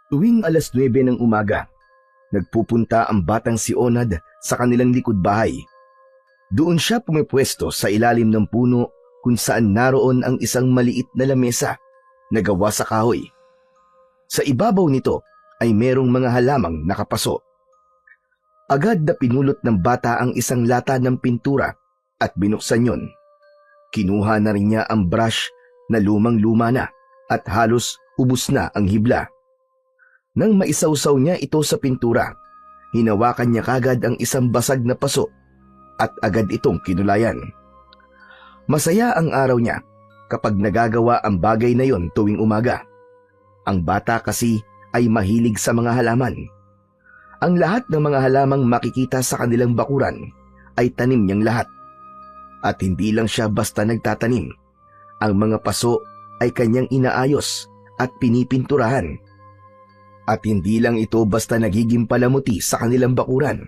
Tuwing alas 9 ng umaga, nagpupunta ang batang si Onad sa kanilang likod bahay. Doon siya pumipwesto sa ilalim ng puno kung saan naroon ang isang maliit na lamesa na gawa sa kahoy. Sa ibabaw nito ay merong mga halamang nakapaso. Agad na pinulot ng bata ang isang lata ng pintura at binuksan yon. Kinuha na rin niya ang brush na lumang-luma na at halos ubos na ang hibla. Nang maisawsaw niya ito sa pintura, hinawakan niya kagad ang isang basag na paso at agad itong kinulayan. Masaya ang araw niya kapag nagagawa ang bagay na yon tuwing umaga. Ang bata kasi ay mahilig sa mga halaman. Ang lahat ng mga halamang makikita sa kanilang bakuran ay tanim niyang lahat. At hindi lang siya basta nagtatanim. Ang mga paso ay kanyang inaayos at pinipinturahan. At hindi lang ito basta nagiging palamuti sa kanilang bakuran,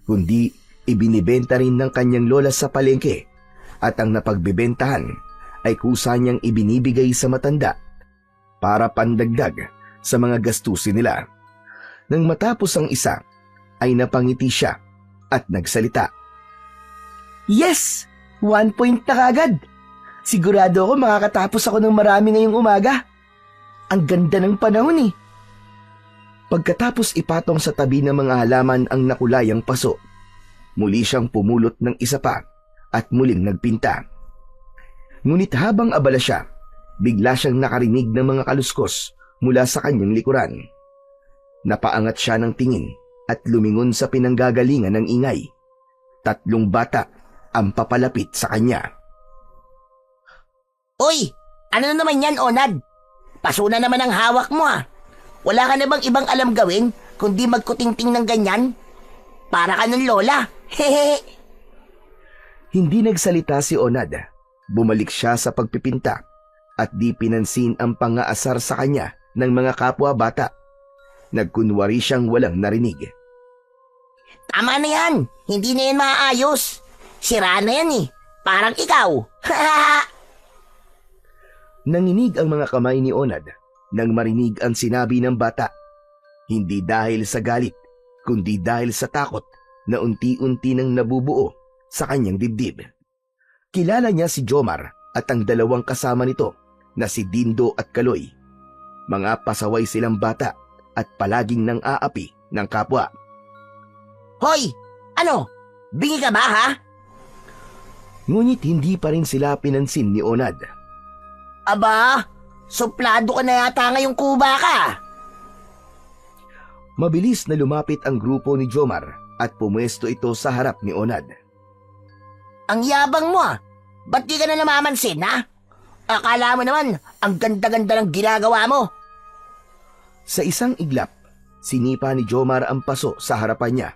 kundi ibinibenta rin ng kanyang lola sa palengke at ang napagbebentahan ay kusa niyang ibinibigay sa matanda para pandagdag sa mga gastusin nila. Nang matapos ang isa, ay napangiti siya at nagsalita. Yes! 1 point na kagad! Sigurado ako makakatapos ako ng marami ngayong umaga. Ang ganda ng panahon eh. Pagkatapos ipatong sa tabi ng mga halaman ang nakulayang paso, muli siyang pumulot ng isa pa at muling nagpinta. Ngunit habang abala siya, bigla siyang nakarinig ng mga kaluskos mula sa kanyang likuran. Napaangat siya ng tingin at lumingon sa pinanggagalingan ng ingay. 3 bata ang papalapit sa kanya. Uy! Ano naman yan, Onad? Paso na naman ang hawak mo ah. Wala ka na bang ibang alam gawin kundi magkutingting ng ganyan? Para ka ng lola. Hehehe. Hindi nagsalita si Onad. Bumalik siya sa pagpipinta at di pinansin ang pangaasar sa kanya ng mga kapwa bata. Nagkunwari siyang walang narinig. Tama na yan. Hindi na yan maayos. Sira na yan eh. Parang ikaw. Nanginig ang mga kamay ni Onad nang marinig ang sinabi ng bata. Hindi dahil sa galit, kundi dahil sa takot na unti-unti nang nabubuo sa kanyang dibdib. Kilala niya si Jomar at ang 2 kasama nito na si Dindo at Kaloy. Mga pasaway silang bata at palaging nang aapi ng kapwa. Hoy! Ano? Bingi ka ba ha? Ngunit hindi pa rin sila pinansin ni Onad. Aba, suplado ka na yata ngayong kuba ka. Mabilis na lumapit ang grupo ni Jomar at pumwesto ito sa harap ni Onad. Ang yabang mo ah. Ba't di ka na namamansin ha? Akala mo naman, ang ganda-ganda ng ginagawa mo. Sa isang iglap, sinipa ni Jomar ang paso sa harapan niya.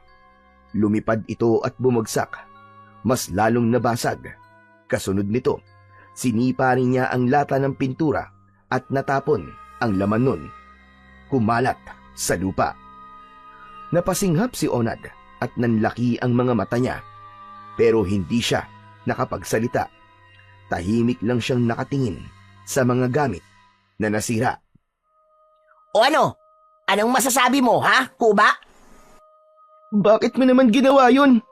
Lumipad ito at bumagsak. Mas lalong nabasag. Kasunod nito, sinipa rin niya ang lata ng pintura at natapon ang laman nun. Kumalat sa lupa. Napasinghap si Onad at nanlaki ang mga mata niya. Pero hindi siya nakapagsalita. Tahimik lang siyang nakatingin sa mga gamit na nasira. O ano? Anong masasabi mo ha, kuba? Bakit mo naman ginawa yun?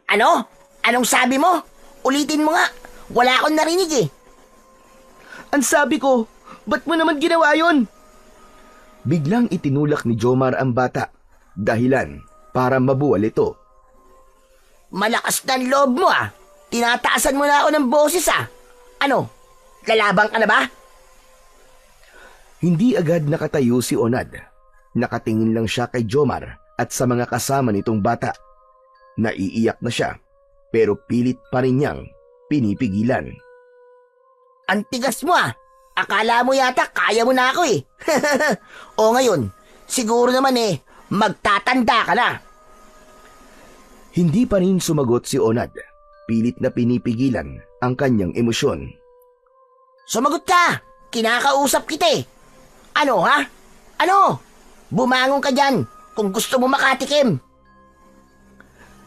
Ano? Anong sabi mo? Ulitin mo nga. Wala akong narinig eh. Ang sabi ko, ba't mo naman ginawa yun? Biglang itinulak ni Jomar ang bata. Dahilan para mabuwal ito. Malakas na loob mo ah. Tinataasan mo na ako ng boses ah. Ano? Lalabang ka na ba? Hindi agad nakatayo si Onad. Nakatingin lang siya kay Jomar at sa mga kasama nitong bata. Naiiyak na siya, pero pilit pa rin niyang pinipigilan. Ang tigas mo ah. Akala mo yata kaya mo na ako eh. O ngayon, siguro naman eh, magtatanda ka na. Hindi pa rin sumagot si Onad. Pilit na pinipigilan ang kanyang emosyon. Sumagot ka! Kinakausap kita eh. Ano ha? Ano? Bumangon ka dyan kung gusto mo makatikim.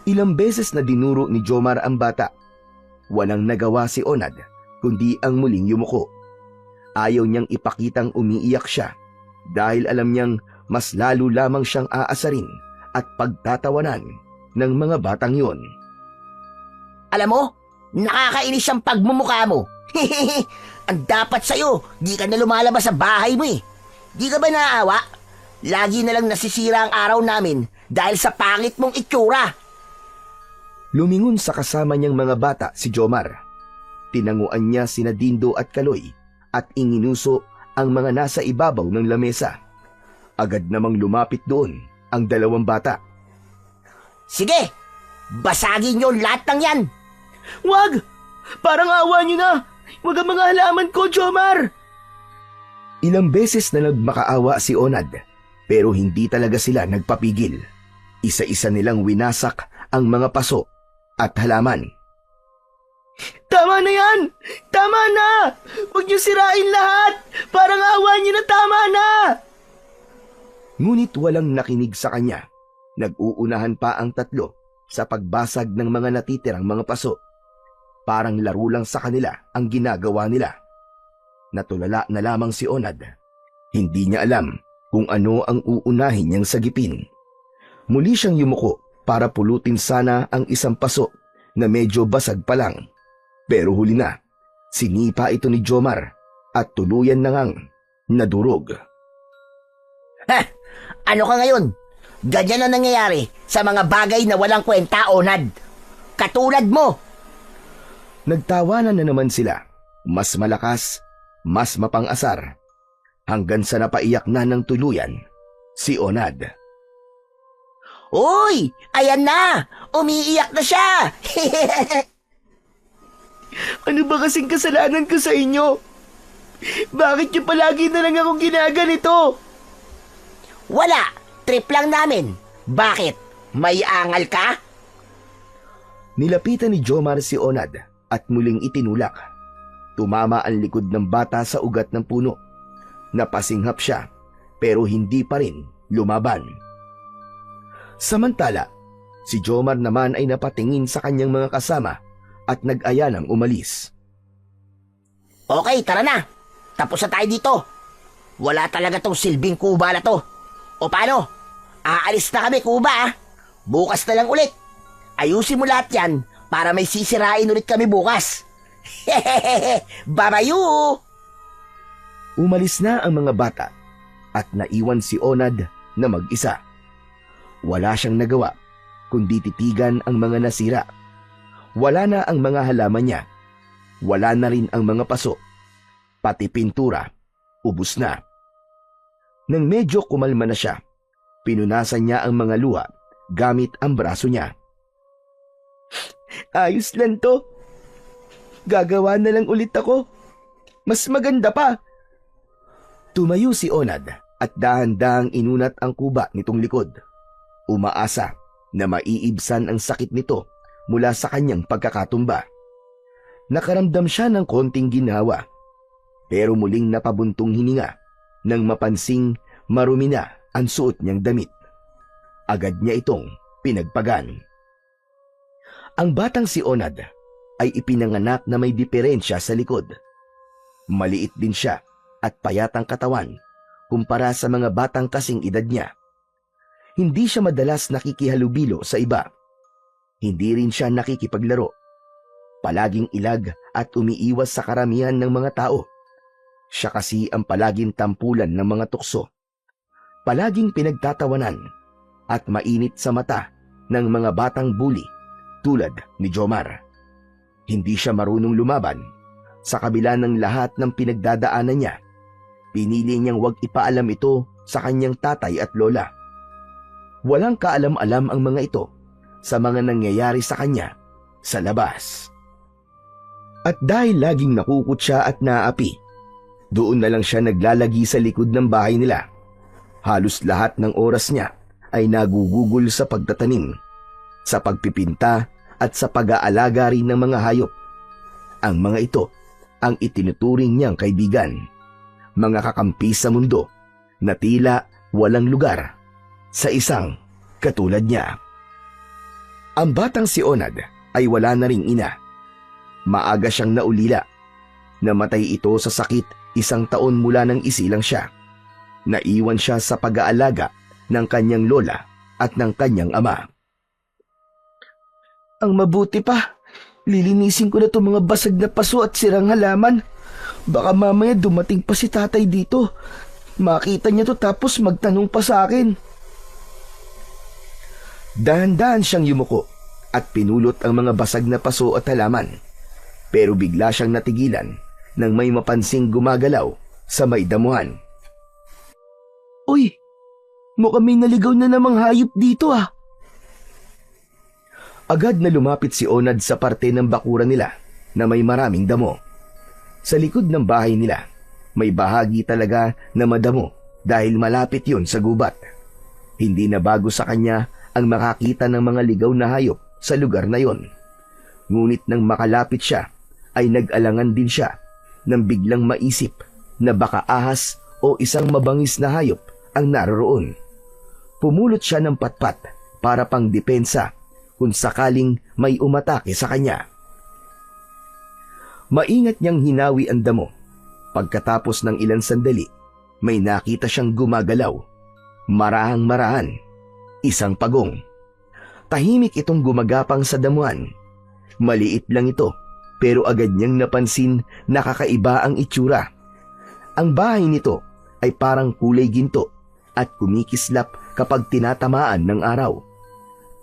Ilang beses na dinuro ni Jomar ang bata. Walang nagawa si Onad, kundi ang muling yumuko. Ayaw niyang ipakitang umiiyak siya, dahil alam niyang mas lalo lamang siyang aasarin at pagtatawanan ng mga batang yon. Alam mo, nakakainis ang pagmumukha mo. Ang dapat sa'yo, di ka na lumalabas sa bahay mo eh. Di ka ba naaawa? Lagi na lang nasisira ang araw namin dahil sa pangit mong itsura. Lumingon sa kasama niyang mga bata si Jomar. Tinanguan niya sina Dindo at Kaloy at inginuso ang mga nasa ibabaw ng lamesa. Agad namang lumapit doon ang dalawang bata. Sige, basagin niyo lahat ng yan. Wag! Parang awa niyo na! Wag ang mga halaman ko, Jomar! Ilang beses na nagmakaawa si Onad, pero hindi talaga sila nagpapigil. Isa-isa nilang winasak ang mga paso at halaman. Tama na yan! Tama na! Huwag niyo sirain lahat! Parang awa niyo na, tama na! Ngunit walang nakinig sa kanya. Nag-uunahan pa ang tatlo sa pagbasag ng mga natitirang mga paso. Parang laro lang sa kanila ang ginagawa nila. Natulala na lamang si Onad. Hindi niya alam kung ano ang uunahin niyang sagipin. Muli siyang yumuko para pulutin sana ang isang paso na medyo basag pa lang. Pero huli na, sinipa ito ni Jomar at tuluyan na ngang nadurog. Ha! Ano ka ngayon? Ganyan ang nangyayari sa mga bagay na walang kwenta, Onad. Katulad mo. Nagtawanan na naman sila, mas malakas, mas mapang-asar, hanggang sa napaiyak na ng tuluyan si Onad. Uy! Ayan na! Umiiyak na siya! Ano ba kasing kasalanan ko sa inyo? Bakit niyo palagi na lang akong ginaganito? Wala! Trip lang namin. Bakit? May angal ka? Nilapitan ni Jomar si Onad at muling itinulak. Tumama ang likod ng bata sa ugat ng puno. Napasinghap siya pero hindi pa rin lumaban. Samantala, si Jomar naman ay napatingin sa kanyang mga kasama at nag-aya ng umalis. Okay, tara na. Tapos na tayo dito. Wala talaga tong silbing kuba na to. O paano? Aalis na kami, kuba ah. Bukas na lang ulit. Ayusin mo lahat yan para may sisirain ulit kami bukas. Hehehe, babayu! Umalis na ang mga bata at naiwan si Onad na mag-isa. Wala siyang nagawa kundi titigan ang mga nasira. Wala na ang mga halaman niya. Wala na rin ang mga paso. Pati pintura, ubus na. Nang medyo kumalma na siya, pinunasan niya ang mga luha gamit ang braso niya. Ayos lang to. Gagawa na lang ulit ako. Mas maganda pa. Tumayo si Onad at dahan-dahang inunat ang kuba nitong likod. Umaasa na maiibsan ang sakit nito mula sa kanyang pagkakatumba. Nakaramdam siya ng konting ginhawa, pero muling napabuntong hininga nang mapansing marumi na ang suot niyang damit. Agad niya itong pinagpagan. Ang batang si Onad ay ipinanganak na may diferensya sa likod. Maliit din siya at payat ang katawan kumpara sa mga batang kasing edad niya. Hindi siya madalas nakikihalubilo sa iba. Hindi rin siya nakikipaglaro. Palaging ilag at umiiwas sa karamihan ng mga tao. Siya kasi ang palaging tampulan ng mga tukso. Palaging pinagtatawanan at mainit sa mata ng mga batang bully tulad ni Jomar. Hindi siya marunong lumaban. Sa kabila ng lahat ng pinagdadaanan niya, pinili niyang wag ipaalam ito sa kanyang tatay at lola. Walang kaalam-alam ang mga ito sa mga nangyayari sa kanya sa labas. At dahil laging nakukot siya at naapi, doon na lang siya naglalagi sa likod ng bahay nila. Halos lahat ng oras niya ay nagugugol sa pagtatanim, sa pagpipinta at sa pag-aalaga rin ng mga hayop. Ang mga ito ang itinuturing niyang kaibigan, mga kakampi sa mundo na tila walang lugar sa isang katulad niya. Ang batang si Onad ay wala na ring ina. Maaga siyang naulila. Namatay ito sa sakit 1 taon mula nang isilang siya. Naiwan siya sa pag-aalaga ng kanyang lola at ng kanyang ama. Ang mabuti pa, lilinisin ko na itong mga basag na paso at sirang halaman. Baka mamaya dumating pa si tatay dito. Makita niya to tapos magtanong pa sa akin. Dahan-dahan siyang yumuko at pinulot ang mga basag na paso at halaman. Pero bigla siyang natigilan nang may mapansing gumagalaw sa may damuhan. Uy, mukhang may naligaw na namang hayop dito ah. Agad na lumapit si Onad sa parte ng bakuran nila na may maraming damo. Sa likod ng bahay nila, may bahagi talaga na madamo dahil malapit yun sa gubat. Hindi na bago sa kanya ang makakita ng mga ligaw na hayop sa lugar na yon. Ngunit nang makalapit siya, ay nag-alangan din siya nang biglang maisip na baka ahas o isang mabangis na hayop ang naroroon. Pumulot siya ng patpat para pang depensa kung sakaling may umatake sa kanya. Maingat niyang hinawi ang damo. Pagkatapos ng ilang sandali, may nakita siyang gumagalaw. Marahang-marahan. Isang pagong. Tahimik itong gumagapang sa damuhan. Maliit lang ito, pero agad niyang napansin na kakaiba ang itsura. Ang bahay nito ay parang kulay ginto at kumikislap kapag tinatamaan ng araw.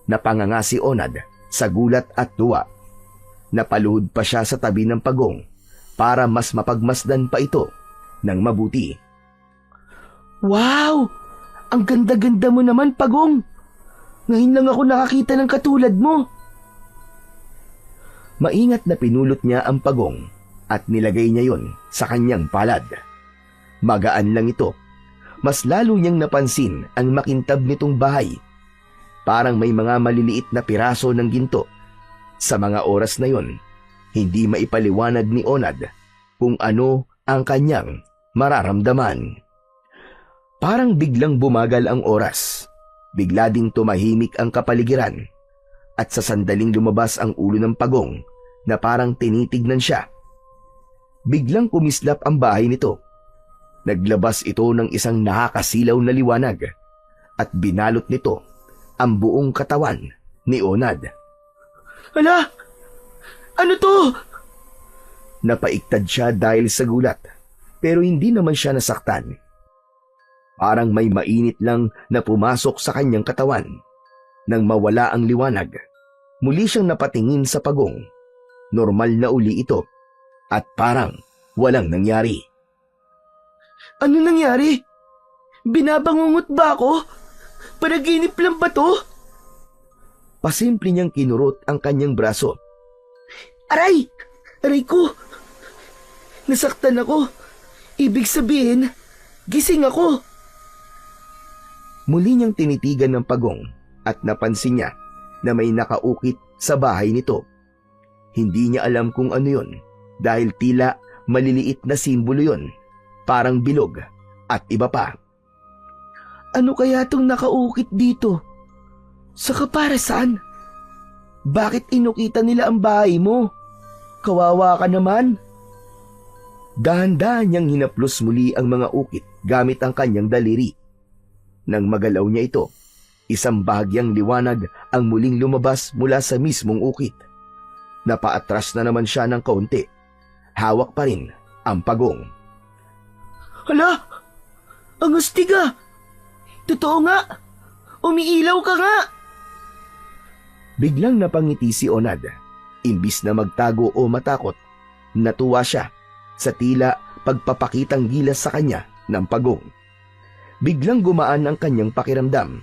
Napanganga si Onad sa gulat at tuwa. Napaluhod pa siya sa tabi ng pagong para mas mapagmasdan pa ito ng mabuti. Wow! Ang ganda-ganda mo naman, Pagong! Ngayon lang ako nakakita ng katulad mo. Maingat na pinulot niya ang pagong at nilagay niya yon sa kanyang palad. Magaan lang ito. Mas lalo niyang napansin ang makintab nitong bahay. Parang may mga maliliit na piraso ng ginto. Sa mga oras na yon, hindi maipaliwanag ni Onad kung ano ang kanyang mararamdaman. Parang biglang bumagal ang oras. Bigla ding tumahimik ang kapaligiran. At sa sandaling lumabas ang ulo ng pagong na parang tinitignan siya. Biglang kumislap ang bahay nito. Naglabas ito ng isang nakakasilaw na liwanag at binalot nito ang buong katawan ni Onad. Hala! Ano to? Napaiktad siya dahil sa gulat, pero hindi naman siya nasaktan. Parang may mainit lang na pumasok sa kanyang katawan. Nang mawala ang liwanag, muli siyang napatingin sa pagong. Normal na uli ito at parang walang nangyari. Ano nangyari? Binabangungot ba ako? Panaginip lang ba to? Pasimple niyang kinurot ang kanyang braso. Aray! Aray ko! Nasaktan ako. Ibig sabihin, gising ako. Muli niyang tinitigan ng pagong at napansin niya na may nakaukit sa bahay nito. Hindi niya alam kung ano yon dahil tila maliliit na simbolo yon, parang bilog at iba pa. Ano kaya tong nakaukit dito? Saka para saan? Bakit inukitan nila ang bahay mo? Kawawa ka naman. Dahan-dahan niyang hinaplos muli ang mga ukit gamit ang kanyang daliri. Nang magalaw niya ito, isang bahagyang liwanag ang muling lumabas mula sa mismong ukit. Napaatras na naman siya ng kaunti. Hawak pa rin ang pagong. Hala! Ang astiga! Totoo nga! Umiilaw ka nga! Biglang napangiti si Onad. Imbis na magtago o matakot, natuwa siya sa tila pagpapakitang gilas sa kanya ng pagong. Biglang gumaan ang kanyang pakiramdam.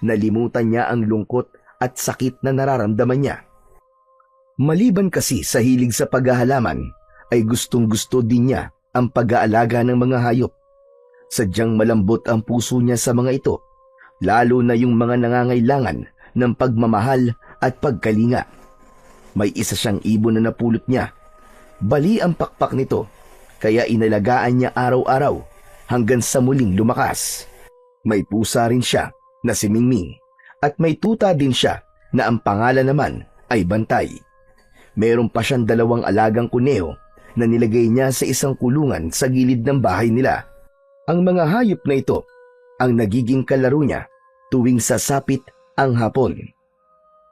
Nalimutan niya ang lungkot at sakit na nararamdaman niya. Maliban kasi sa hilig sa paghahalaman, ay gustong-gusto din niya ang pag-aalaga ng mga hayop. Sadyang malambot ang puso niya sa mga ito, lalo na yung mga nangangailangan ng pagmamahal at pagkalinga. May isa siyang ibon na napulot niya. Bali ang pakpak nito, kaya inalagaan niya araw-araw hanggang sa muling lumakas. May pusa rin siya na si Mingming at may tuta din siya na ang pangalan naman ay Bantay. Meron pa siyang 2 alagang kuneho na nilagay niya sa isang kulungan sa gilid ng bahay nila. Ang mga hayop na ito ang nagiging kalaro niya tuwing sasapit ang hapon.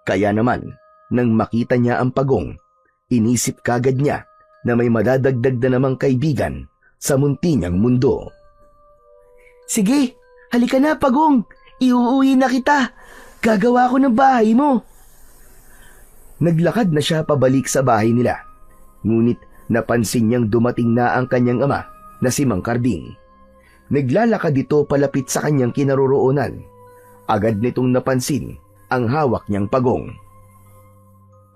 Kaya naman, nang makita niya ang pagong, inisip kagad niya na may madadagdag na namang kaibigan sa munti niyang mundo. Sige, halika na pagong. Iuuwi na kita. Gagawa ko ng bahay mo. Naglakad na siya pabalik sa bahay nila. Ngunit napansin niyang dumating na ang kanyang ama na si Mang Karding. Naglalakad ito palapit sa kanyang kinaroroonan. Agad nitong napansin ang hawak niyang pagong.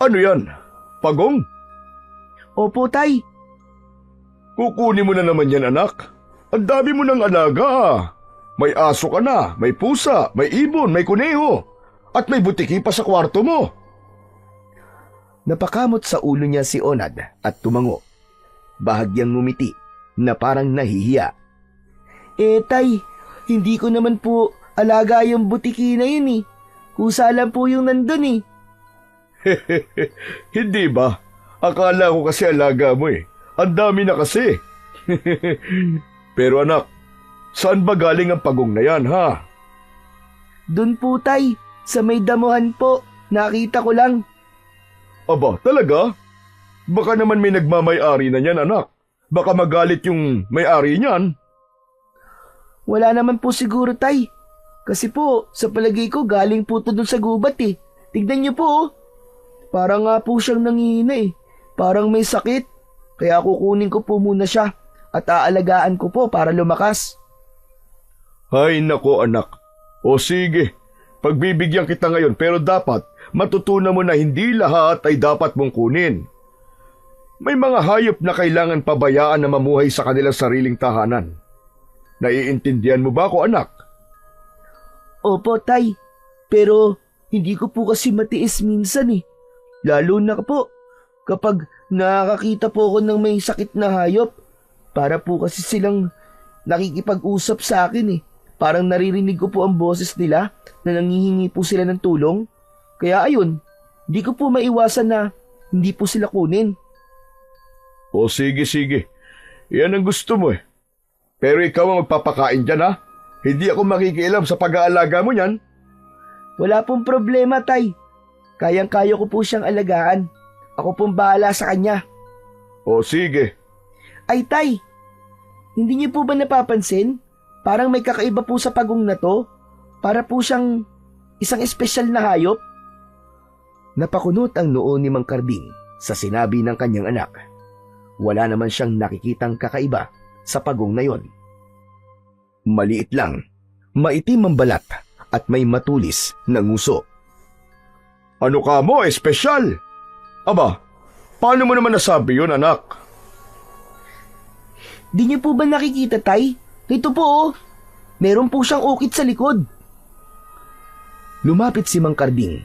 Ano yan? Pagong? Opo, tay. Kukunin mo na naman yan, anak. Ang dami mo ng alaga. May aso ka na, may pusa, may ibon, may kuneho. At may butiki pa sa kwarto mo. Napakamot sa ulo niya si Onad at tumango. Bahagyang ngumiti na parang nahihiya. Tay, hindi ko naman po alaga yung butiki na yun eh. Kusa lang po yung nandun eh. Hindi ba? Akala ko kasi alaga mo eh. Ang dami na kasi. Pero anak, saan ba galing ang pagong na yan, ha? Dun po, tay. Sa may damuhan po. Nakita ko lang. Aba, talaga? Baka naman may nagmamay-ari na niyan, anak. Baka magalit yung may-ari niyan. Wala naman po siguro, tay. Kasi po, sa palagay ko, galing po to dun sa gubat eh. Tignan niyo po, oh. Parang nga po siyang nangihina eh. Parang may sakit. Kaya kukunin ko po muna siya at aalagaan ko po para lumakas. Hay nako, anak. O sige, pagbibigyan kita ngayon pero dapat matutunan mo na hindi lahat ay dapat mong kunin. May mga hayop na kailangan pabayaan na mamuhay sa kanilang sariling tahanan. Naiintindihan mo ba ako, anak? Opo, tay. Pero hindi ko po kasi matiis minsan eh. Lalo na po kapag nakakita po ako ng may sakit na hayop. Para po kasi silang nakikipag-usap sa akin eh. Parang naririnig ko po ang boses nila na nangihingi po sila ng tulong. Kaya ayun, hindi ko po maiwasan na hindi po sila kunin. O sige, sige. Yan ang gusto mo eh. Pero ikaw ang magpapakain dyan, ha? Hindi ako makikialam sa pag-aalaga mo niyan. Wala pong problema, tay. Kayang-kaya ko po siyang alagaan. Ako pong bahala sa kanya. O sige. Ay, tay. Hindi niyo po ba napapansin? Parang may kakaiba po sa pagong na to. Para po siyang isang espesyal na hayop. Napakunot ang noo ni Mang Karding sa sinabi ng kanyang anak. Wala naman siyang nakikitang kakaiba sa pagong na yon. Maliit lang, maitim ang balat at may matulis na nguso. Ano ka mo, espesyal? Aba, paano mo naman nasabi yun, anak? Di niyo po ba nakikita, tay? Ito po, oh. Meron po siyang ukit sa likod. Lumapit si Mang Karding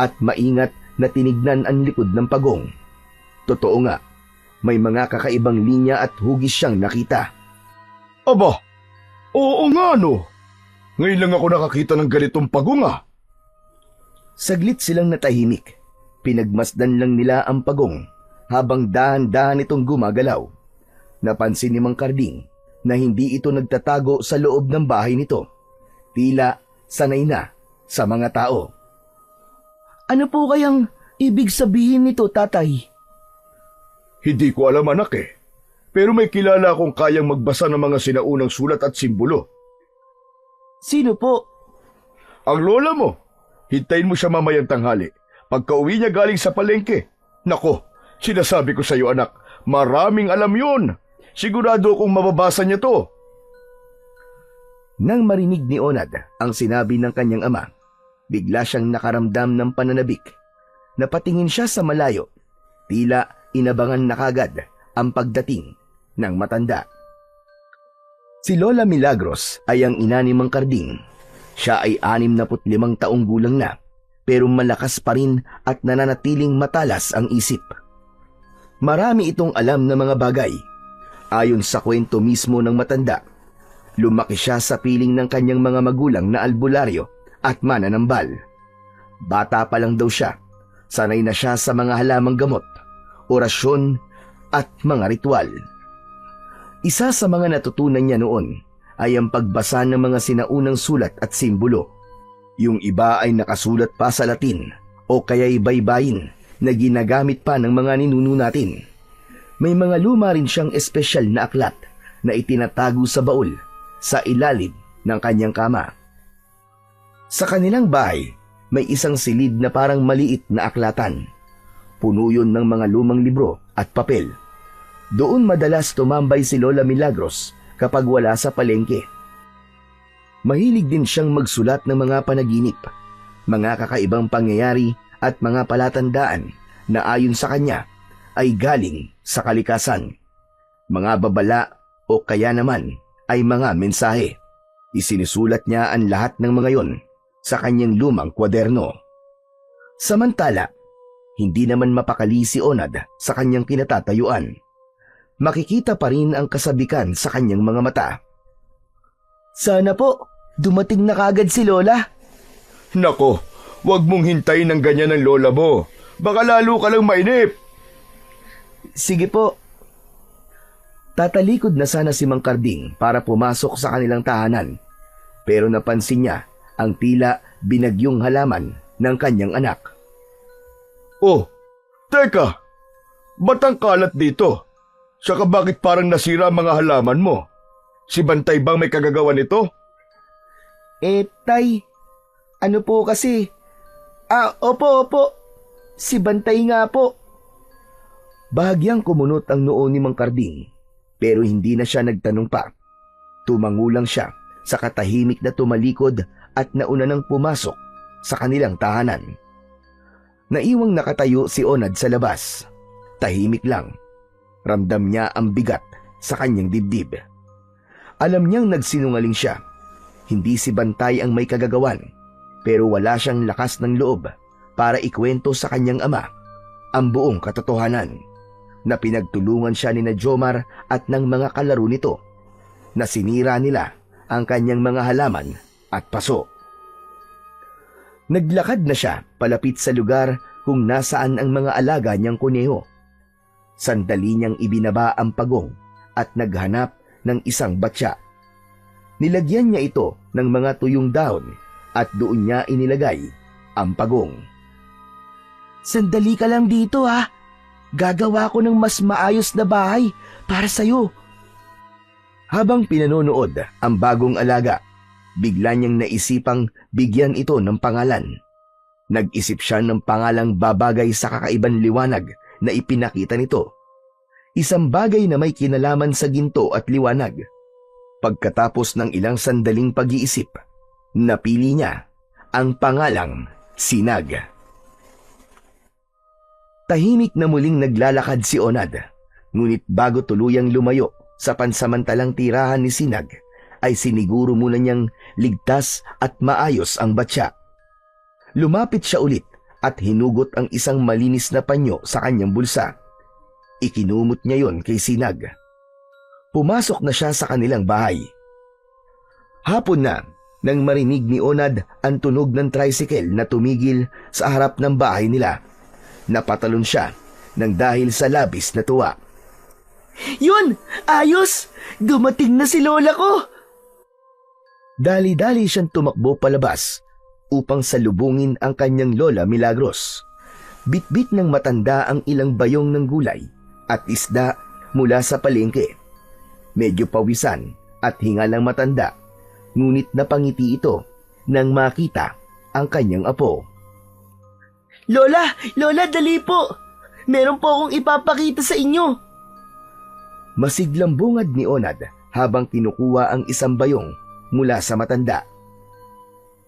at maingat na tinignan ang likod ng pagong. Totoo nga, may mga kakaibang linya at hugis siyang nakita. Aba, oo nga no. Ngayon lang ako nakakita ng ganitong pagong ah. Saglit silang natahimik. Pinagmasdan lang nila ang pagong habang dahan-dahan itong gumagalaw. Napansin ni Mang Karding na hindi ito nagtatago sa loob ng bahay nito. Tila sanay na sa mga tao. Ano po kayang ibig sabihin nito, tatay? Hindi ko alam, anak eh. Pero may kilala akong kayang magbasa ng mga sinaunang sulat at simbolo. Sino po? Ang lola mo. Hintayin mo siya mamayang tanghali. Pagka-uwi niya galing sa palengke. Nako, sinasabi ko sa iyo, anak, maraming alam yun. Sigurado akong mababasa niya to. Nang marinig ni Onad ang sinabi ng kanyang ama, bigla siyang nakaramdam ng pananabik. Napatingin siya sa malayo. Tila inabangan na kagad ang pagdating ng matanda. Si Lola Milagros ay ang ina ni Mang Karding. Siya ay 65 taong gulang na, pero malakas pa rin at nananatiling matalas ang isip. Marami itong alam na mga bagay. Ayon sa kwento mismo ng matanda, lumaki siya sa piling ng kanyang mga magulang na albularyo at mananambal. Bata pa lang daw siya, sanay na siya sa mga halamang gamot, orasyon at mga ritual. Isa sa mga natutunan niya noon ay ang pagbasa ng mga sinaunang sulat at simbolo. Yung iba ay nakasulat pa sa Latin o kaya'y baybayin na ginagamit pa ng mga ninuno natin. May mga luma rin siyang espesyal na aklat na itinatago sa baul sa ilalim ng kanyang kama. Sa kanilang bahay, may isang silid na parang maliit na aklatan. Puno yun ng mga lumang libro at papel. Doon madalas tumambay si Lola Milagros kapag wala sa palengke. Mahilig din siyang magsulat ng mga panaginip, mga kakaibang pangyayari at mga palatandaan na ayon sa kanya ay galing sa kalikasan. Mga babala o kaya naman ay mga mensahe. Isinusulat niya ang lahat ng mga yon sa kanyang lumang kwaderno. Samantala, hindi naman mapakali si Onad sa kanyang kinatatayuan. Makikita pa rin ang kasabikan sa kanyang mga mata. Sana po, dumating na kagad si Lola. Nako, huwag mong hintayin ng ganyan ng lola mo. Baka lalo ka lang mainip. Sige po. Tatalikod na sana si Mang Karding para pumasok sa kanilang tahanan. Pero napansin niya ang tila binagyong halaman ng kanyang anak. Oh, teka! Ba't ang kalat dito? Saka bakit parang nasira ang mga halaman mo? Si Bantay bang may kagagawa nito? Tay, ano po kasi? Opo. Si Bantay nga po. Bahagyang kumunot ang noo ni Mang Karding, pero hindi na siya nagtanong pa. Tumangulang siya sa katahimik na tumalikod at nauna nang pumasok sa kanilang tahanan. Naiwang nakatayo si Onad sa labas. Tahimik lang. Ramdam niya ang bigat sa kanyang dibdib. Alam niyang nagsinungaling siya. Hindi si Bantay ang may kagagawan, pero wala siyang lakas ng loob para ikwento sa kanyang ama ang buong katotohanan na pinagtulungan siya ni na Jomar at ng mga kalaro nito na sinira nila ang kanyang mga halaman at paso. Naglakad na siya palapit sa lugar kung nasaan ang mga alaga niyang kuneho. Sandali niyang ibinaba ang pagong at naghanap ng isang batya. Nilagyan niya ito ng mga tuyong dahon at doon niya inilagay ang pagong. Sandali ka lang dito ha. Gagawa ko ng mas maayos na bahay para sa'yo. Habang pinanonood ang bagong alaga, bigla niyang naisipang bigyan ito ng pangalan. Nag-isip siya ng pangalang babagay sa kakaibang liwanag na ipinakita nito. Isang bagay na may kinalaman sa ginto at liwanag. Pagkatapos ng ilang sandaling pag-iisip, napili niya ang pangalang Sinag. Tahimik na muling naglalakad si Onad, ngunit bago tuluyang lumayo sa pansamantalang tirahan ni Sinag, ay siniguro muna niyang ligtas at maayos ang batya. Lumapit siya ulit at hinugot ang isang malinis na panyo sa kanyang bulsa. Ikinumot niya yon kay Sinag. Pumasok na siya sa kanilang bahay. Hapon na nang marinig ni Onad ang tunog ng tricycle na tumigil sa harap ng bahay nila. Napatalon siya nang dahil sa labis na tuwa. Yun! Ayos! Dumating na si Lola ko! Dali-dali siyang tumakbo palabas upang salubungin ang kanyang Lola Milagros. Bitbit ng matanda ang ilang bayong ng gulay at isda mula sa palengke. Medyo pawisan at hingal ang matanda, ngunit napangiti ito nang makita ang kanyang apo. Lola! Lola, dali po! Meron po akong ipapakita sa inyo! Masiglang bungad ni Onad habang kinukuha ang isang bayong mula sa matanda.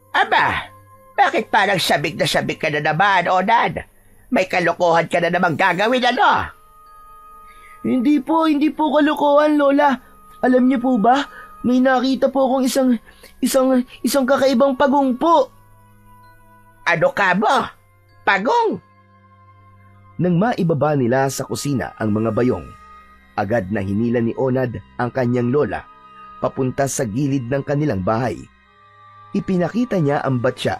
Aba, bakit parang sabik na sabik ka na naman, Onad? May kalokohan ka na namang gagawin, ano? Hindi po kalokohan, Lola. Alam niyo po ba, may nakita po akong isang kakaibang pagong po. Ano ka mo? Pagong? Nang maibaba nila sa kusina ang mga bayong, agad na hinila ni Onad ang kanyang lola papunta sa gilid ng kanilang bahay. Ipinakita niya ang batya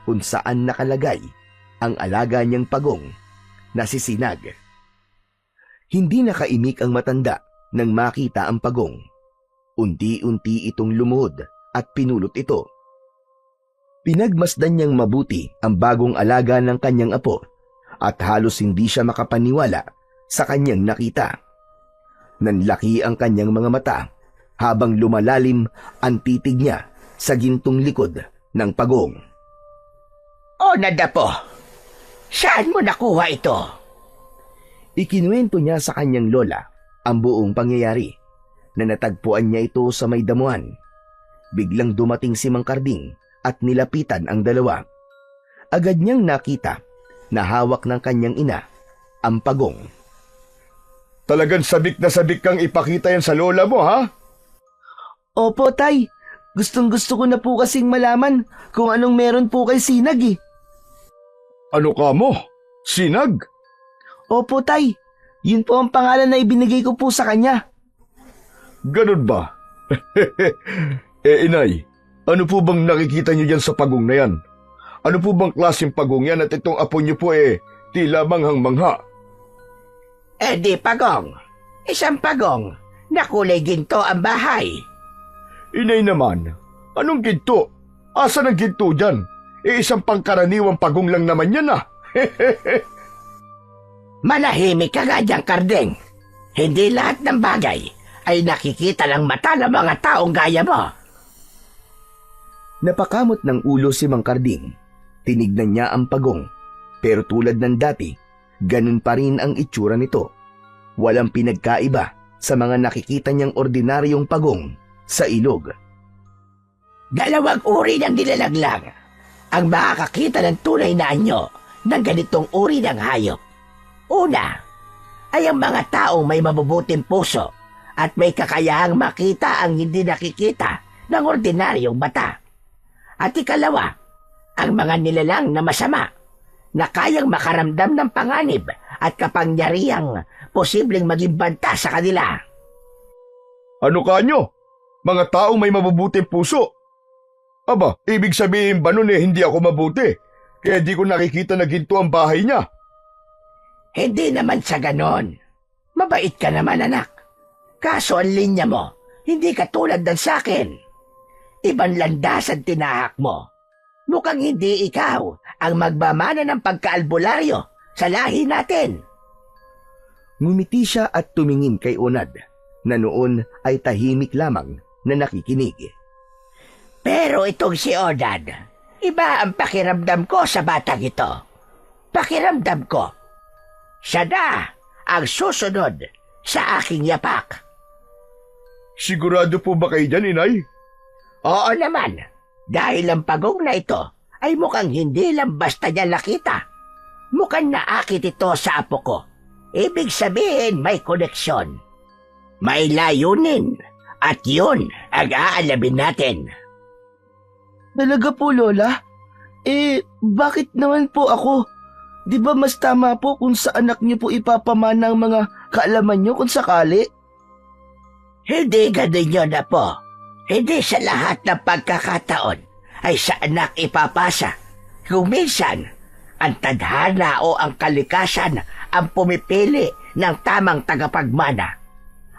kung saan nakalagay ang alaga niyang pagong na si Sinag. Hindi nakaimik ang matanda nang makita ang pagong. Unti-unti itong lumuhod at pinulot ito. Pinagmasdan niyang mabuti ang bagong alaga ng kanyang apo at halos hindi siya makapaniwala sa kanyang nakita. Nanlaki ang kanyang mga mata habang lumalalim ang titig niya sa gintong likod ng pagong. Onad Apo, saan mo nakuha ito? Ikinuwento niya sa kanyang lola ang buong pangyayari na natagpuan niya ito sa may damuhan. Biglang dumating si Mang Karding at nilapitan ang dalawa. Agad niyang nakita na hawak ng kanyang ina ang pagong. Talagang sabik na sabik kang ipakita yan sa lola mo, ha? Opo, Tay. Gustong-gusto ko na po kasing malaman kung anong meron po kay Sinag eh. Ano ka mo? Sinag? Opo, Tay. Yun po ang pangalan na ibinigay ko po sa kanya. Ganun ba? Inay, ano po bang nakikita niyo dyan sa pagong na yan? Ano po bang klaseng pagong yan at itong apo niyo po tila manghang-mangha? Di pagong. Isang pagong na kulay ginto ang bahay. Inay naman, anong ginto? Asan ang ginto dyan? Isang pangkaraniwang pagong lang naman yan, ah. Manahimik ka nga dyan, Karding. Hindi lahat ng bagay ay nakikita ng mata ng mga taong gaya mo. Napakamot ng ulo si Mang Karding. Tinignan niya ang pagong. Pero tulad ng dati, ganun pa rin ang itsura nito. Walang pinagkaiba sa mga nakikita niyang ordinaryong pagong sa ilog. Dalawang uri ng nilalaglang ang makakakita ng tunay na anyo ng ganitong uri ng hayop. Una, ay ang mga taong may mabubuting puso at may kakayahang makita ang hindi nakikita ng ordinaryong mata. At ikalawa, ang mga nilalang na masama na kayang makaramdam ng panganib at kapangyarihang posibleng maging banta sa kanila. Ano kanyo? Mga taong may mabubuting puso? Aba, ibig sabihin ba nun hindi ako mabuti? Kaya di ko nakikita na ginto ang bahay niya. Hindi naman sa ganon. Mabait ka naman, anak. Kaso ang linya mo, hindi katulad ng sakin. Ibang landas ang tinahak mo. Mukhang hindi ikaw ang magmamana ng pagkaalbularyo sa lahi natin. Ngumiti siya at tumingin kay Onad, na noon ay tahimik lamang na nakikinig. Pero itong si Onad, iba ang pakiramdam ko sa batang ito. Pakiramdam ko, siya na ang susunod sa aking yapak. Sigurado po ba kayo dyan, inay? Oo naman, dahil ang pagong na ito ay mukhang hindi lang basta niya nakita. Mukhang naakit ito sa apo ko. Ibig sabihin may koneksyon. May layunin at yun ang aalamin natin. Talaga po, Lola? Bakit naman po ako? Di ba mas tama po kung sa anak niyo po ipapamana ang mga kaalaman niyo kung sakali? Hindi ganun yun na po. Hindi sa lahat ng pagkakataon ay sa anak ipapasa. Kung minsan, ang tadhana o ang kalikasan ang pumipili ng tamang tagapagmana.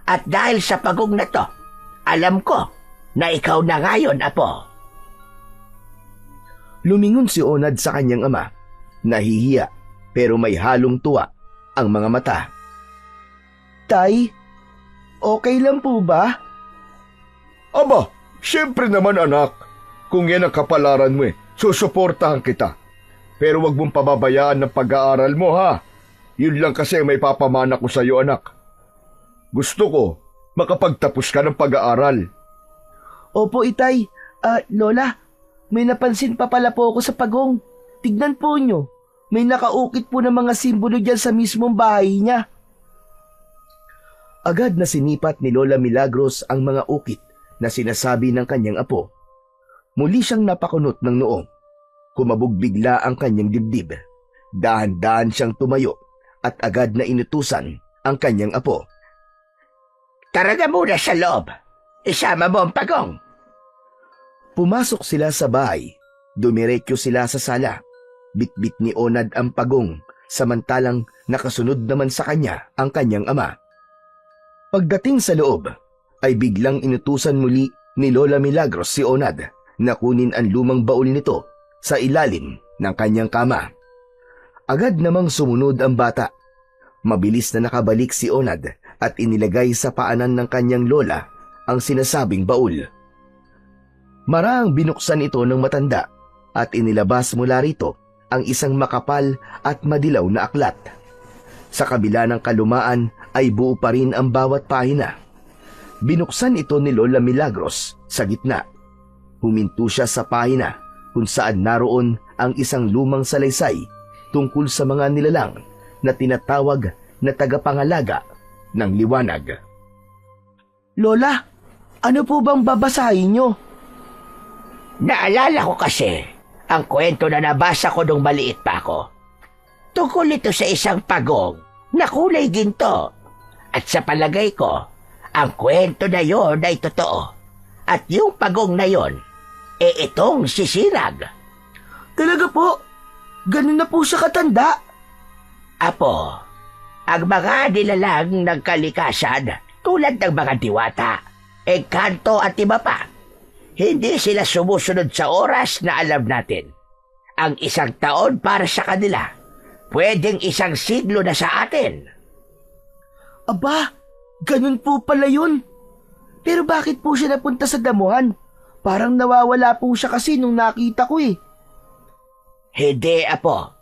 At dahil sa pagong na to, alam ko na ikaw na ngayon, Apo. Lumingon si Onad sa kanyang ama. Nahihiya pero may halong tuwa ang mga mata. Tay, okay lang po ba? Aba, siyempre naman anak. Kung yan ang kapalaran mo susuportahan kita. Pero wag mong pababayaan ng pag-aaral mo, ha? Yun lang kasi may papamana ko sa iyo, anak. Gusto ko makapagtapos ka ng pag-aaral. Opo, Itay. Lola, may napansin pa pala po ako sa pagong. Tignan po nyo. May nakaukit po ng mga simbolo dyan sa mismong bahay niya. Agad na sinipat ni Lola Milagros ang mga ukit na sinasabi ng kanyang apo. Muli siyang napakunot ng noo. Kumabog bigla ang kanyang dibdib. Dahan-dahan siyang tumayo at agad na inutusan ang kanyang apo. Tara na muna sa loob. Isama mo ang pagong. Pumasok sila sa bahay. Dumiretso sila sa sala. Bitbit ni Onad ang pagong, samantalang nakasunod naman sa kanya ang kanyang ama. Pagdating sa loob, ay biglang inutusan muli ni Lola Milagros si Onad na kunin ang lumang baul nito sa ilalim ng kanyang kama. Agad namang sumunod ang bata. Mabilis na nakabalik si Onad at inilagay sa paanan ng kanyang lola ang sinasabing baul. Maraang binuksan ito ng matanda at inilabas mula rito ang isang makapal at madilaw na aklat. Sa kabila ng kalumaan ay buo pa rin ang bawat pahina. Binuksan ito ni Lola Milagros sa gitna. Huminto siya sa pahina kung saan naroon ang isang lumang salaysay tungkol sa mga nilalang na tinatawag na tagapangalaga ng liwanag. Lola, ano po bang babasahin nyo? Naalala ko kasi ang kwento na nabasa ko nung maliit pa ako. Tungkol ito sa isang pagong na kulay ginto. At sa palagay ko, ang kwento na yon ay totoo. At yung pagong na yon, itong si Sinag. Talaga po? Ganun na po siya katanda? Apo, ang mga nilalang ng kalikasan tulad ng mga diwata, engkanto at iba pa, hindi sila sumusunod sa oras na alam natin. Ang isang taon para sa kanila, pwedeng isang siglo na sa atin. Aba, ganun po pala yun. Pero bakit po siya napunta sa damuhan? Parang nawawala po siya kasi nung nakita ko eh. Hindi, Apo.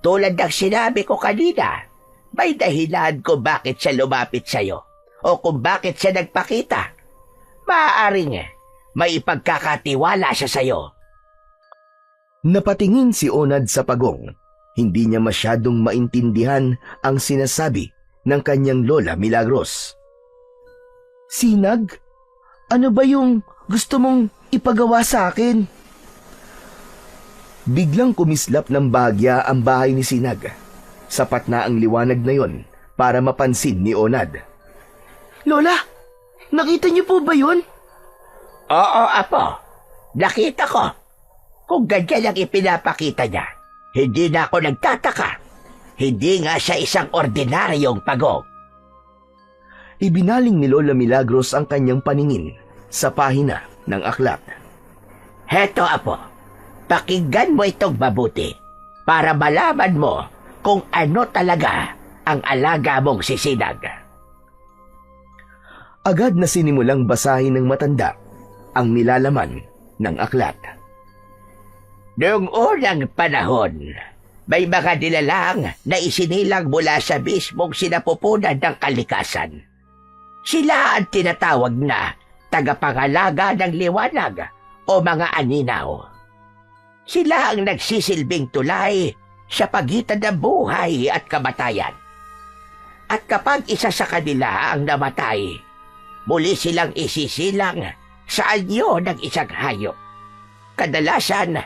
Tulad ng sinabi ko kanina, may dahilan kung bakit siya lumapit sa'yo o kung bakit siya nagpakita. Maaaring may ipagkakatiwala siya sa'yo. Napatingin si Onad sa pagong. Hindi niya masyadong maintindihan ang sinasabi ng kanyang Lola Milagros. Sinag, ano ba yung gusto mong ipagawa sa akin? Biglang kumislap ng bahagya ang bahay ni Sinag. Sapat na ang liwanag na yon para mapansin ni Onad. Lola, nakita niyo po ba yun? Oo, Apo. Nakita ko. Kung ganyan ang ipinapakita niya, hindi na ako nagtataka. Hindi nga siya isang ordinaryong pagong. Ibinaling ni Lola Milagros ang kanyang paningin sa pahina ng aklat. Heto, Apo. Pakinggan mo itong mabuti para malaman mo kung ano talaga ang alaga mong si Sinag. Agad na sinimulang basahin ng matanda ang nilalaman ng aklat. Noong unang panahon, may mga nilalang na isinilang mula sa mismong sinapupunan ng kalikasan. Sila ang tinatawag na tagapangalaga ng liwanag o mga aninaw. Sila ang nagsisilbing tulay sa pagitan ng buhay at kamatayan. At kapag isa sa kanila ang namatay, muli silang isisilang sa anyo ng isang hayop. Kadalasan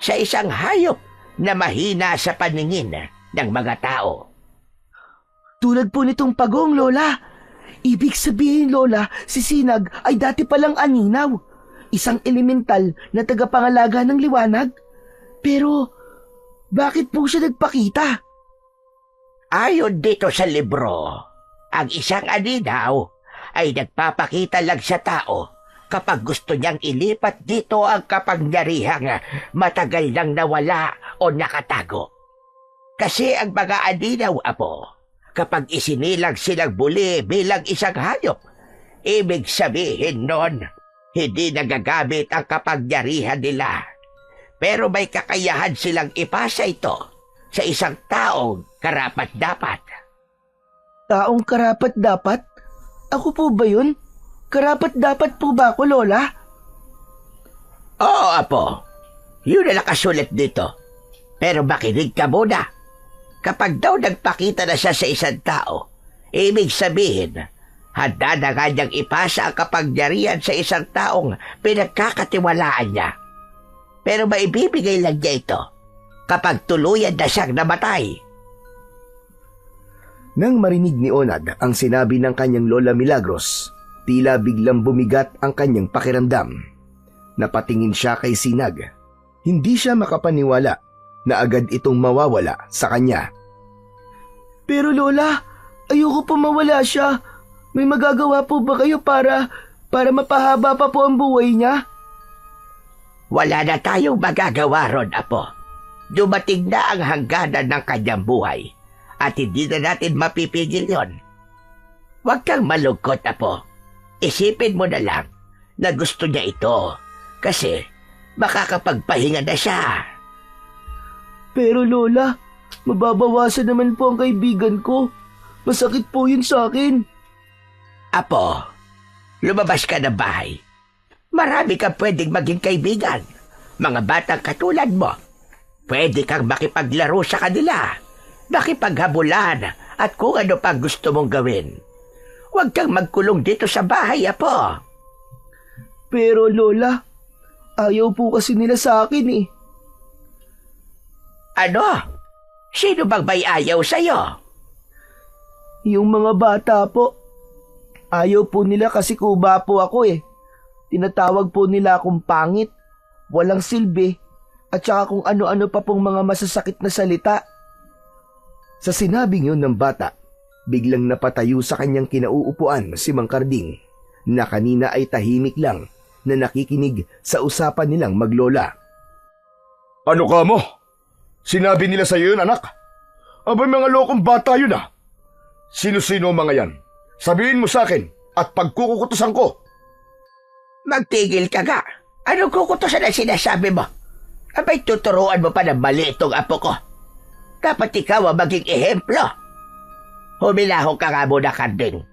sa isang hayop na mahina sa paningin ng mga tao. Tulad po nitong pagong, Lola. Ibig sabihin, Lola, si Sinag ay dati palang aninaw. Isang elemental na tagapangalaga ng liwanag. Pero, bakit po siya nagpakita? Ayon dito sa libro, ang isang aninaw ay nagpapakita lang sa tao kapag gusto niyang ilipat dito ang kapangyarihang matagal nang nawala o nakatago. Kasi ang mga aninaw, Apo, kapag isinilang silang muli bilang isang hayop, ibig sabihin nun, hindi nagagamit ang kapangyarihan nila. Pero may kakayahan silang ipasa ito sa isang taong karapat-dapat. Taong karapat-dapat? Ako po ba yun? Karapat-dapat po ba ako, Lola? Oo, Apo. Yun na nakasulat dito. Pero makinig ka muna. Kapag daw nagpakita na siya sa isang tao, ibig sabihin, handa na nga niyang ipasa ang kapangyarihan sa isang taong pinagkakatiwalaan niya. Pero maibibigay lang niya ito kapag tuluyan na siyang namatay. Nang marinig ni Onad ang sinabi ng kanyang Lola Milagros, tila biglang bumigat ang kanyang pakiramdam. Napatingin siya kay Sinag. Hindi siya makapaniwala na agad itong mawawala sa kanya. Pero Lola, ayoko po mawala siya. May magagawa po ba kayo para para mapahaba pa po ang buhay niya? Wala na tayong magagawa ron, Apo. Dumating na ang hangganan ng kanyang buhay at hindi na natin mapipigil yon. Huwag kang malungkot, Apo. Isipin mo na lang na gusto niya ito kasi makakapagpahinga na siya. Pero Lola, mababawasan naman po ang kaibigan ko. Masakit po yun sa akin. Apo, lumabas ka ng bahay. Marami kang pwedeng maging kaibigan. Mga batang katulad mo. Pwede kang makipaglaro sa kanila, makipaghabulan at kung ano pang gusto mong gawin. Huwag kang magkulong dito sa bahay, Apo. Pero Lola, ayaw po kasi nila sa akin eh. Ano? Sino bang may ayaw sa'yo? Yung mga bata po. Ayaw po nila kasi kuba po ako eh. Tinatawag po nila akong pangit, walang silbi, at saka kung ano-ano pa pong mga masasakit na salita. Sa sinabing yun ng bata, biglang napatayo sa kanyang kinauupuan si Mang Karding na kanina ay tahimik lang na nakikinig sa usapan nilang maglola. Ano ka mo? Sinabi nila sa iyo yun, anak? Abay, mga lokong bata yun ah. Sino-sino mga yan? Sabihin mo sa akin at pagkukutusan ko. Magtigil ka nga. Anong kukutusan ang sinasabi mo? Abay, tuturuan mo pa ng mali itong apo ko. Dapat ikaw ang maging ehemplo. Humilahong ka nga muna, Karding.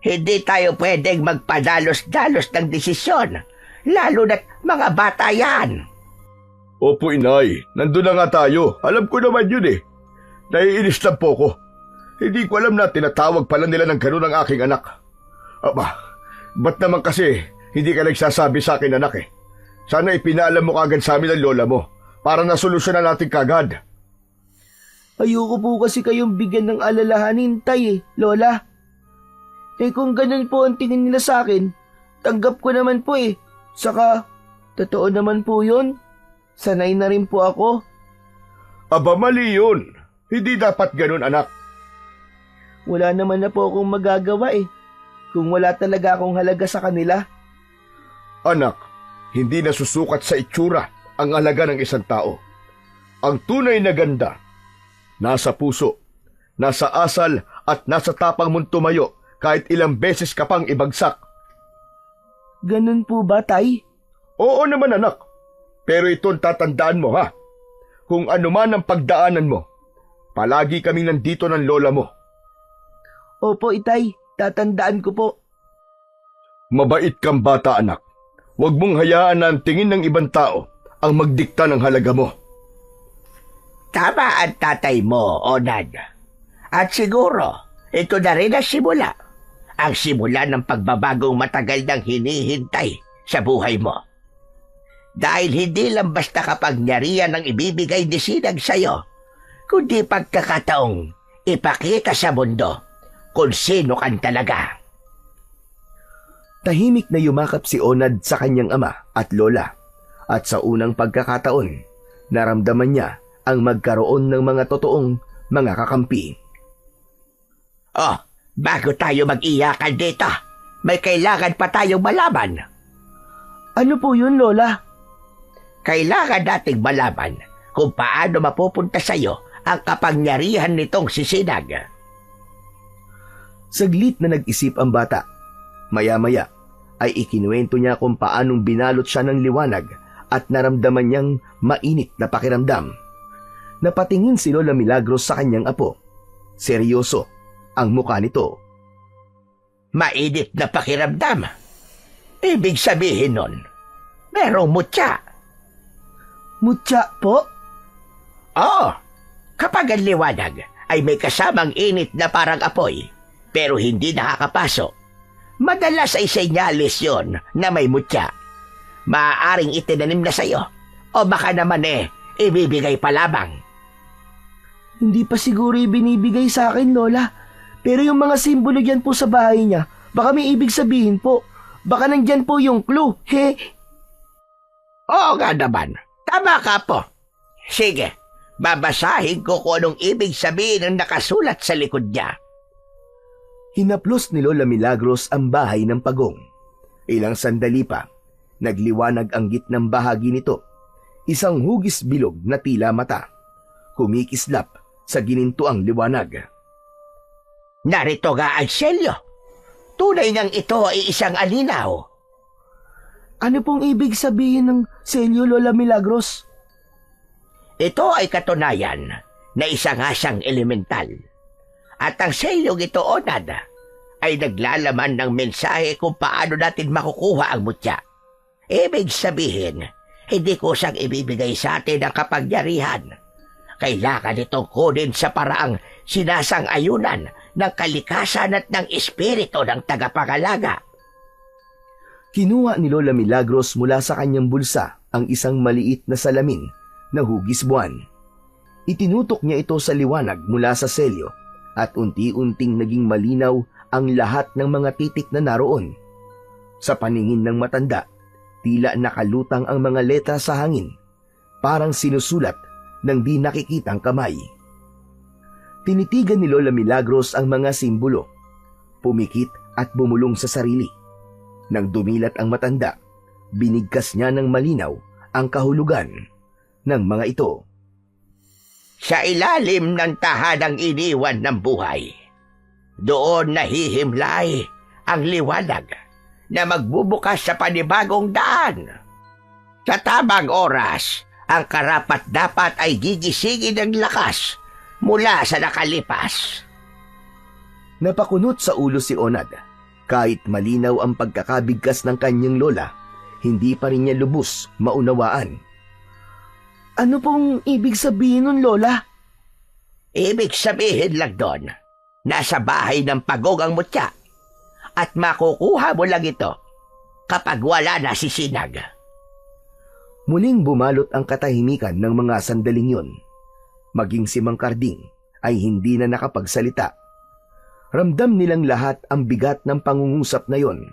Hindi tayo pwedeng magpadalos-dalos ng desisyon, lalo na't mga bata yan. Opo, inay. Nandun na nga tayo. Alam ko naman yun eh. Naiinis lang po ko. Hindi ko alam na tinatawag pala nila ng ganun ang aking anak. Aba, ba't naman kasi hindi ka nagsasabi sa akin, anak eh? Sana ipinaalam mo kagad sa amin ang lola mo para nasolusyonan natin kagad. Ayoko po kasi kayong bigyan ng alalahanin, Tay eh, Lola. Eh kung ganun po ang tingin nila sa akin, tanggap ko naman po eh. Saka, totoo naman po yun. Sanay na rin po ako. Aba, mali yun. Hindi dapat ganun, anak. Wala naman na po akong magagawa eh. Kung wala talaga akong halaga sa kanila. Anak, hindi nasusukat sa itsura ang halaga ng isang tao. Ang tunay na ganda, nasa puso, nasa asal at nasa tapang mong tumayo kahit ilang beses ka pang ibagsak. Ganun po ba, Tay? Oo naman, anak. Pero ito'ng tatandaan mo, ha? Kung ano man ang pagdaanan mo, palagi kaming nandito ng lola mo. Opo, Itay. Tatandaan ko po. Mabait kang bata, anak. Huwag mong hayaan na ang tingin ng ibang tao ang magdikta ng halaga mo. Tama ang tatay mo, Onad. At siguro, ito na rin ang simula. Ang simula ng pagbabagong matagal nang hinihintay sa buhay mo. Dahil hindi lang basta kapangyarihan ang ibibigay ni Sinag sa'yo, kundi pagkakataong ipakita sa mundo kung sino kan talaga. Tahimik na yumakap si Onad sa kanyang ama at lola at sa unang pagkakataon, naramdaman niya ang magkaroon ng mga totoong mga kakampi. Oh, bago tayo mag-iyakan dito, may kailangan pa tayong malaman. Ano po yun, Lola? Kailangan nating malaman kung paano mapupunta sa'yo ang kapangyarihan nitong si Sinag. Saglit na nag-isip ang bata. Maya-maya ay ikinuwento niya kung paanong binalot siya ng liwanag at naramdaman niyang mainit na pakiramdam. Napatingin si Lola Milagros sa kanyang apo. Seryoso ang mukha nito. Mainit na pakiramdam? Ibig sabihin nun, merong mutya. Mutya po? Oo, kapag ang liwanag ay may kasamang init na parang apoy, pero hindi nakakapasok, madalas ay senyalis yon na may mutya. Maaaring itinanim na sa'yo, o baka naman ibibigay pa lamang. Hindi pa siguro ibinibigay sa akin, Lola. Pero yung mga simbolo dyan po sa bahay niya, baka may ibig sabihin po. Baka nandyan po yung clue. He. Oo nga naman, tama ka po. Sige, babasahin ko kung anong ibig sabihin ng nakasulat sa likod niya. Hinaplos ni Lola Milagros ang bahay ng pagong. Ilang sandali pa, nagliwanag ang gitnang bahagi nito. Isang hugis bilog na tila mata. Kumikislap sa ginintuang liwanag. Narito nga ang selyo. Tunay ngang ito ay isang alinaw. Ano pong ibig sabihin ng selyo, Lola Milagros? Ito ay katunayan na isa nga siyang elemental. At ang selyong ito, Onad, ay naglalaman ng mensahe kung paano natin makukuha ang mutya. Ibig sabihin, hindi ko siyang ibibigay sa atin ang kapangyarihan. Kailangan itong kunin sa paraang sinasang-ayunan ng kalikasan at ng espiritu ng tagapangalaga. Kinuha ni Lola Milagros mula sa kanyang bulsa ang isang maliit na salamin na hugis buwan. Itinutok niya ito sa liwanag mula sa selyo at unti-unting naging malinaw ang lahat ng mga titik na naroon. Sa paningin ng matanda, tila nakalutang ang mga letra sa hangin, parang sinusulat ng di nakikitang kamay. Tinitigan ni Lola Milagros ang mga simbolo, pumikit at bumulong sa sarili. Nang dumilat ang matanda, binigkas niya ng malinaw ang kahulugan ng mga ito. Sa ilalim ng tahanang iniwan ng buhay, doon nahihimlay ang liwanag na magbubukas sa panibagong daan. Sa tamang oras, ang karapat-dapat ay gigisingin ng lakas mula sa nakalipas. Napakunot sa ulo si Onad. Kahit malinaw ang pagkakabigkas ng kanyang lola, hindi pa rin niya lubos maunawaan. Ano pong ibig sabihin nun, Lola? Ibig sabihin lang doon, nasa bahay ng pagong ang mutya at makukuha mo lang ito kapag wala na si Sinag. Muling bumalot ang katahimikan ng mga sandaling yun. Maging si Mang Karding ay hindi na nakapagsalita. Ramdam nilang lahat ang bigat ng pangungusap na yon.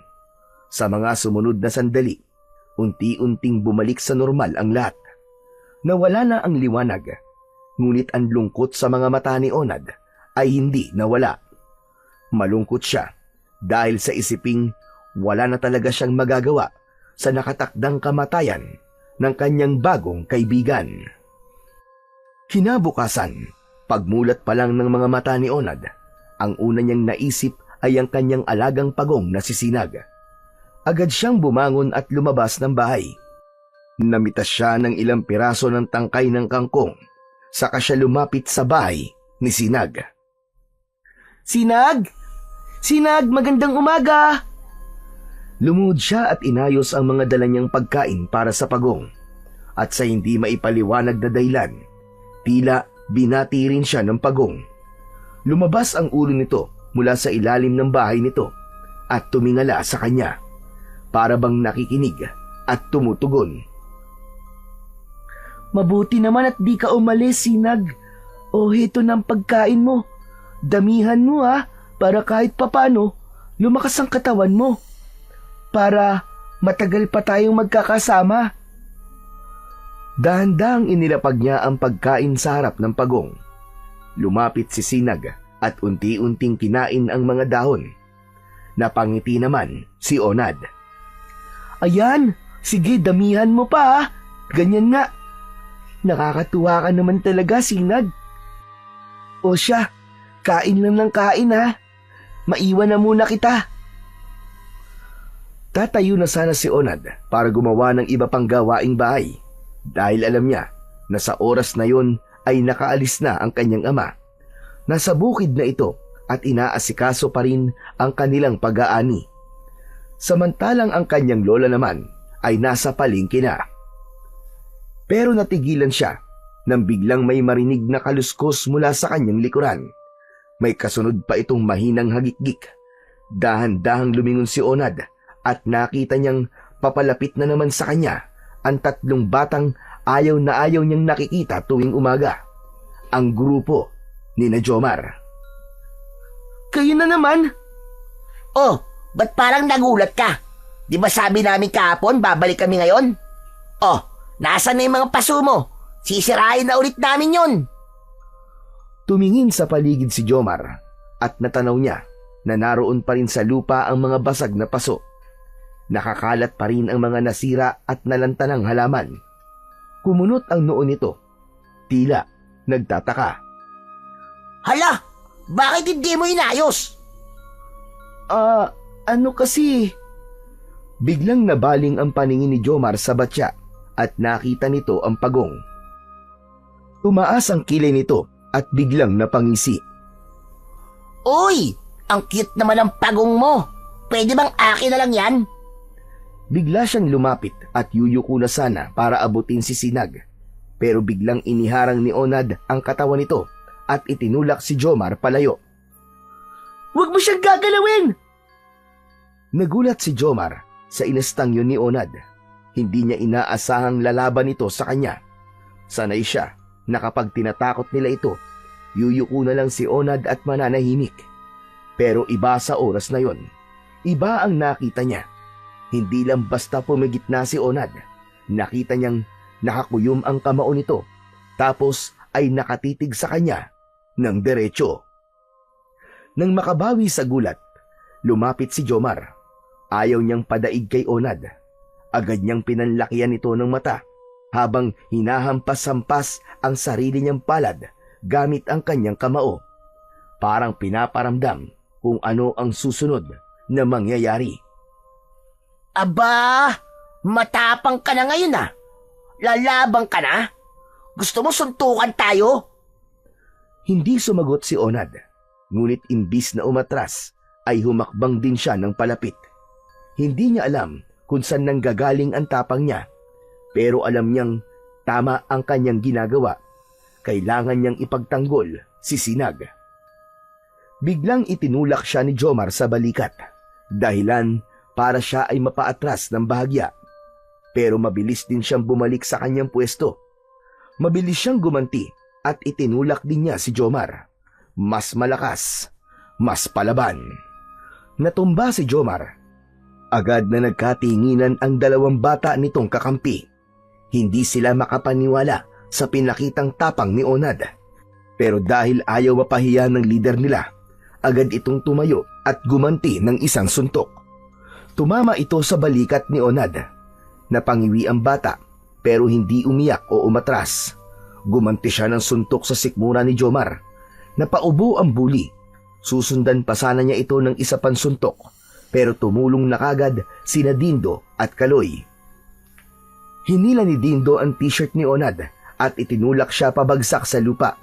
Sa mga sumunod na sandali, unti-unting bumalik sa normal ang lahat. Nawala na ang liwanag, ngunit ang lungkot sa mga mata ni Onad ay hindi nawala. Malungkot siya dahil sa isiping wala na talaga siyang magagawa sa nakatakdang kamatayan ng kanyang bagong kaibigan. Kinabukasan, pagmulat pa lang ng mga mata ni Onad, ang una niyang naisip ay ang kanyang alagang pagong na si Sinag. Agad siyang bumangon at lumabas ng bahay. Namitas siya ng ilang piraso ng tangkay ng kangkong, saka siya lumapit sa bahay ni Sinag. Sinag! Sinag, magandang umaga! Lumuhod siya at inayos ang mga dala niyang pagkain para sa pagong. At sa hindi maipaliwanag na dahilan, tila binati rin siya ng pagong. Lumabas ang ulo nito mula sa ilalim ng bahay nito at tumingala sa kanya, para bang nakikinig at tumutugon. Mabuti naman at di ka umalis, Sinag. O hito ng pagkain mo. Damihan mo para kahit papano lumakas ang katawan mo. Para matagal pa tayong magkakasama. Dahan-dahang inilapag niya ang pagkain sa harap ng pagong. Lumapit si Sinag at unti-unting kinain ang mga dahon. Napangiti naman si Onad. Ayan, sige damihan mo pa Ganyan nga. Nakakatuwa ka naman talaga, Sinag. O siya, kain lang ng kain Maiwan na muna kita. Tatayo na sana si Onad para gumawa ng iba pang gawaing bahay dahil alam niya na sa oras na yon ay nakaalis na ang kanyang ama. Nasa bukid na ito at inaasikaso pa rin ang kanilang pag-aani. Samantalang ang kanyang lola naman ay nasa palengke na. Pero natigilan siya nang biglang may marinig na kaluskos mula sa kanyang likuran. May kasunod pa itong mahinang hagikgik. Dahan-dahang lumingon si Onad at nakita niyang papalapit na naman sa kanya ang tatlong batang ayaw na ayaw niyang nakikita tuwing umaga. Ang grupo ni na Jomar. Kayo na naman? Oh, ba't parang nagulat ka? Di ba sabi namin kahapon babalik kami ngayon? Oh, nasaan na yung mga paso mo? Sisirain na ulit namin yon. Tumingin sa paligid si Jomar at natanaw niya na naroon pa rin sa lupa ang mga basag na paso. Nakakalat pa rin ang mga nasira at nalantanang halaman. Kumunot ang noo nito. Tila nagtataka. Hala! Bakit hindi mo inayos? Ano kasi? Biglang nabaling ang paningin ni Jomar sa batya at nakita nito ang pagong. Tumaas ang kilay nito at biglang napangisi. Uy! Ang cute naman ng pagong mo. Pwede bang akin na lang yan? Bigla siyang lumapit at yuyuko na sana para abutin si Sinag. Pero biglang iniharang ni Onad ang katawan nito at itinulak si Jomar palayo. Huwag mo siyang gagalawin! Nagulat si Jomar sa inastangyo ni Onad. Hindi niya inaasahang lalaban ito sa kanya. Sanay siya na kapag tinatakot nila ito, yuyuko na lang si Onad at mananahimik. Pero iba sa oras na yon. Iba ang nakita niya. Hindi lang basta pumigit na si Onad. Nakita niyang nakakuyom ang kamao nito, tapos ay nakatitig sa kanya ng derecho. Nang makabawi sa gulat, lumapit si Jomar. Ayaw niyang padaig kay Onad. Agad niyang pinanlakihan ito ng mata habang hinahampas-hampas ang sarili niyang palad gamit ang kanyang kamao. Parang pinaparamdam kung ano ang susunod na mangyayari. Aba! Matapang ka na ngayon ah! Lalabang ka na? Gusto mo suntukan tayo? Hindi sumagot si Onad, ngunit imbis na umatras ay humakbang din siya ng palapit. Hindi niya alam kung saan nanggagaling ang tapang niya, pero alam niyang tama ang kanyang ginagawa. Kailangan niyang ipagtanggol si Sinag. Biglang itinulak siya ni Jomar sa balikat, dahilan para siya ay mapaatras ng bahagya. Pero mabilis din siyang bumalik sa kanyang pwesto. Mabilis siyang gumanti at itinulak din niya si Jomar. Mas malakas, mas palaban. Natumba si Jomar. Agad na nagkatinginan ang dalawang bata nitong kakampi. Hindi sila makapaniwala sa pinakitang tapang ni Onad. Pero dahil ayaw mapahiya ng lider nila, agad itong tumayo at gumanti ng isang suntok. Tumama ito sa balikat ni Onad. Napangiwi ang bata pero hindi umiyak o umatras. Gumanti siya ng suntok sa sikmura ni Jomar. Napaubo ang bully. Susundan pa sana niya ito ng isa pang suntok pero tumulong na kagad sina Dindo at Kaloy. Hinila ni Dindo ang t-shirt ni Onad at itinulak siya pabagsak sa lupa.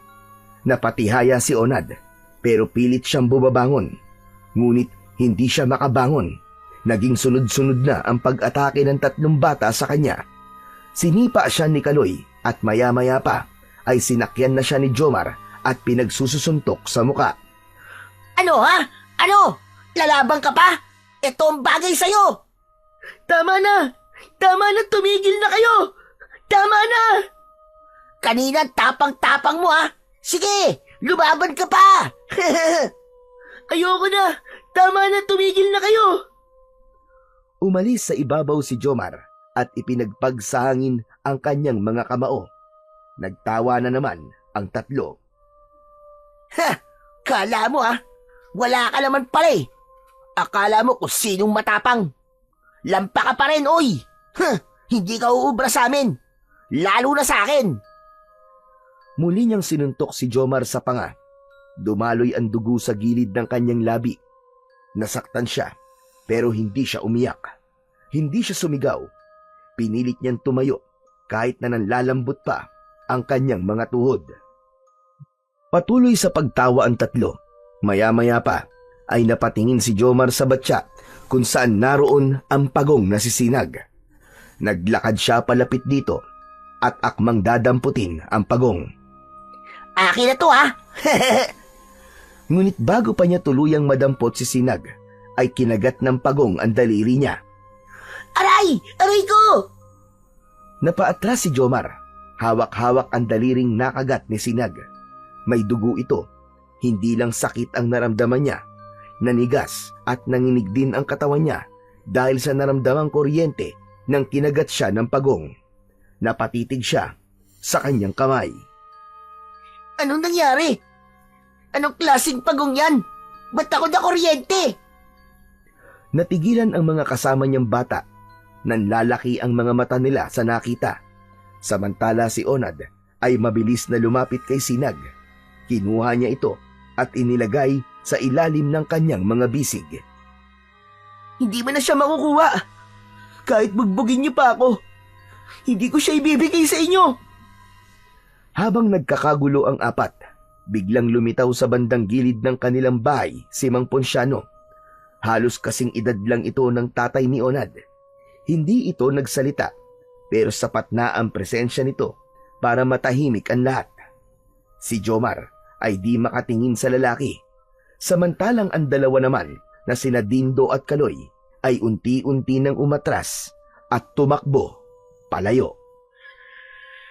Napatihaya si Onad pero pilit siyang bumabangon. Ngunit hindi siya makabangon. Naging sunod-sunod na ang pag-atake ng tatlong bata sa kanya. Sinipa siya ni Kaloy at maya-maya pa ay sinakyan na siya ni Jomar at pinagsususuntok sa muka. Ano ha? Ano? Lalabang ka pa? Ito ang bagay sa'yo! Tama na! Tama na, tumigil na kayo! Tama na! Kanina tapang-tapang mo ha? Sige, lumaban ka pa! Ayoko na! Tama na, tumigil na kayo! Umalis sa ibabaw si Jomar at ipinagpag sa hangin ang kanyang mga kamao. Nagtawa na naman ang tatlo. Ha! Kala mo ha? Wala ka naman pala eh. Akala mo kung sinong matapang. Lampa ka pa rin, oy! Huh, hindi ka uubra sa amin. Lalo na sa akin. Muli niyang sinuntok si Jomar sa panga. Dumaloy ang dugo sa gilid ng kanyang labi. Nasaktan siya, pero hindi siya umiyak. Hindi siya sumigaw. Pinilit niyang tumayo kahit na nanlalambot pa ang kanyang mga tuhod. Patuloy sa pagtawa ang tatlo. Maya-maya pa ay napatingin si Jomar sa batya kung saan naroon ang pagong na si Sinag. Naglakad siya palapit dito at akmang dadamputin ang pagong. Akin na to ha? Ngunit bago pa niya tuluyang madampot si Sinag, ay kinagat ng pagong ang daliri niya. Aray! Aray ko! Napaatras si Jomar. Hawak-hawak ang daliring nakagat ni Sinag. May dugo ito. Hindi lang sakit ang naramdaman niya. Nanigas at nanginig din ang katawan niya dahil sa naramdamang kuryente nang kinagat siya ng pagong. Napatitig siya sa kanyang kamay. Anong nangyari? Anong klaseng pagong yan? Ba't ako na kuryente? Natigilan ang mga kasama niyang bata. Nanlalaki ang mga mata nila sa nakita. Samantala si Onad ay mabilis na lumapit kay Sinag. Kinuha niya ito at inilagay sa ilalim ng kanyang mga bisig. Hindi mo na siya makukuha. Kahit bugbugin niyo pa ako, hindi ko siya ibibigay sa inyo. Habang nagkakagulo ang apat, biglang lumitaw sa bandang gilid ng kanilang bahay si Mang Ponciano. Halos kasing edad lang ito ng tatay ni Onad. Hindi ito nagsalita, pero sapat na ang presensya nito para matahimik ang lahat. Si Jomar ay di makatingin sa lalaki, samantalang ang dalawa naman na sina Dindo at Kaloy ay unti-unti nang umatras at tumakbo palayo.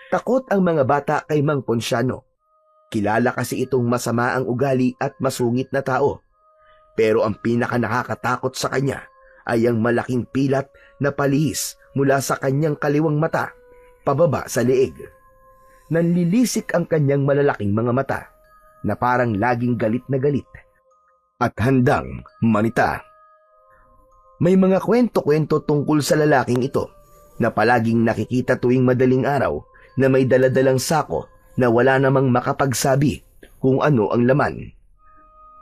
Takot ang mga bata kay Mang Ponciano. Kilala kasi itong masama ang ugali at masungit na tao. Pero ang pinaka nakakatakot sa kanya ay ang malaking pilat na palihis mula sa kanyang kaliwang mata pababa sa leeg. Nanlilisik ang kanyang malalaking mga mata na parang laging galit na galit at handang manita. May mga kwento-kwento tungkol sa lalaking ito na palaging nakikita tuwing madaling araw na may daladalang sako na wala namang makapagsabi kung ano ang laman.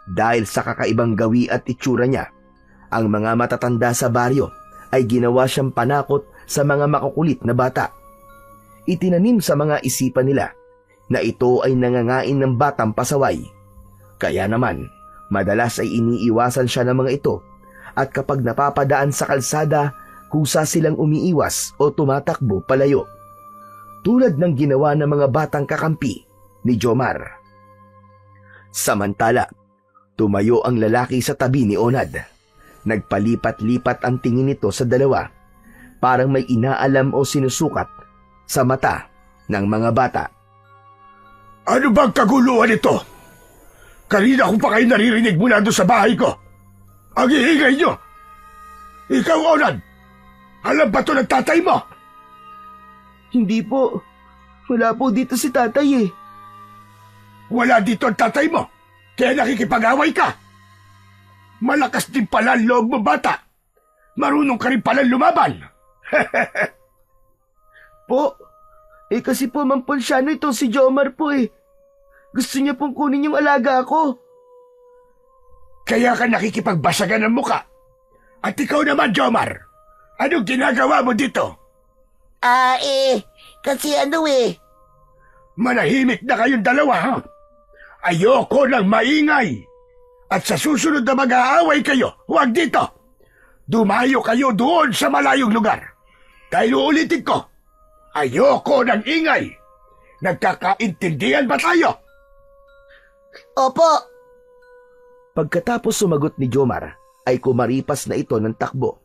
Dahil sa kakaibang gawi at itsura niya, ang mga matatanda sa baryo ay ginawa siyang panakot sa mga makukulit na bata. Itinanim sa mga isipan nila na ito ay nangangain ng batang pasaway. Kaya naman, madalas ay iniiwasan siya ng mga ito at kapag napapadaan sa kalsada, kusa silang umiiwas o tumatakbo palayo. Tulad ng ginawa ng mga batang kakampi ni Jomar. Samantala, tumayo ang lalaki sa tabi ni Onad. Nagpalipat-lipat ang tingin nito sa dalawa, parang may inaalam o sinusukat sa mata ng mga bata. Ano bang kaguluhan ito? Kanina ko pa kayo naririnig mula doon sa bahay ko. Ang iingay nyo! Ikaw, Onad! Alam ba ito ng tatay mo? Hindi po. Wala po dito si tatay eh. Wala dito ang tatay mo, kaya nakikipag-away ka. Malakas din pala ang loob mo, bata. Marunong ka rin pala lumaban. Po, kasi po Mang Ponciano itong si Jomar po eh. Gusto niya pong kunin yung alaga ko. Kaya ka nakikipagbasagan ng muka. At ikaw naman, Jomar, anong ginagawa mo dito? Kasi Manahimik na kayong dalawa, ha? Ayoko ng maingay. At sa susunod na mag-aaway kayo, huwag dito. Dumayo kayo doon sa malayong lugar. Dahil uulitin ko, ayoko ng ingay. Nagkakaintindihan ba tayo? Opo. Pagkatapos sumagot ni Jomar, ay kumaripas na ito ng takbo.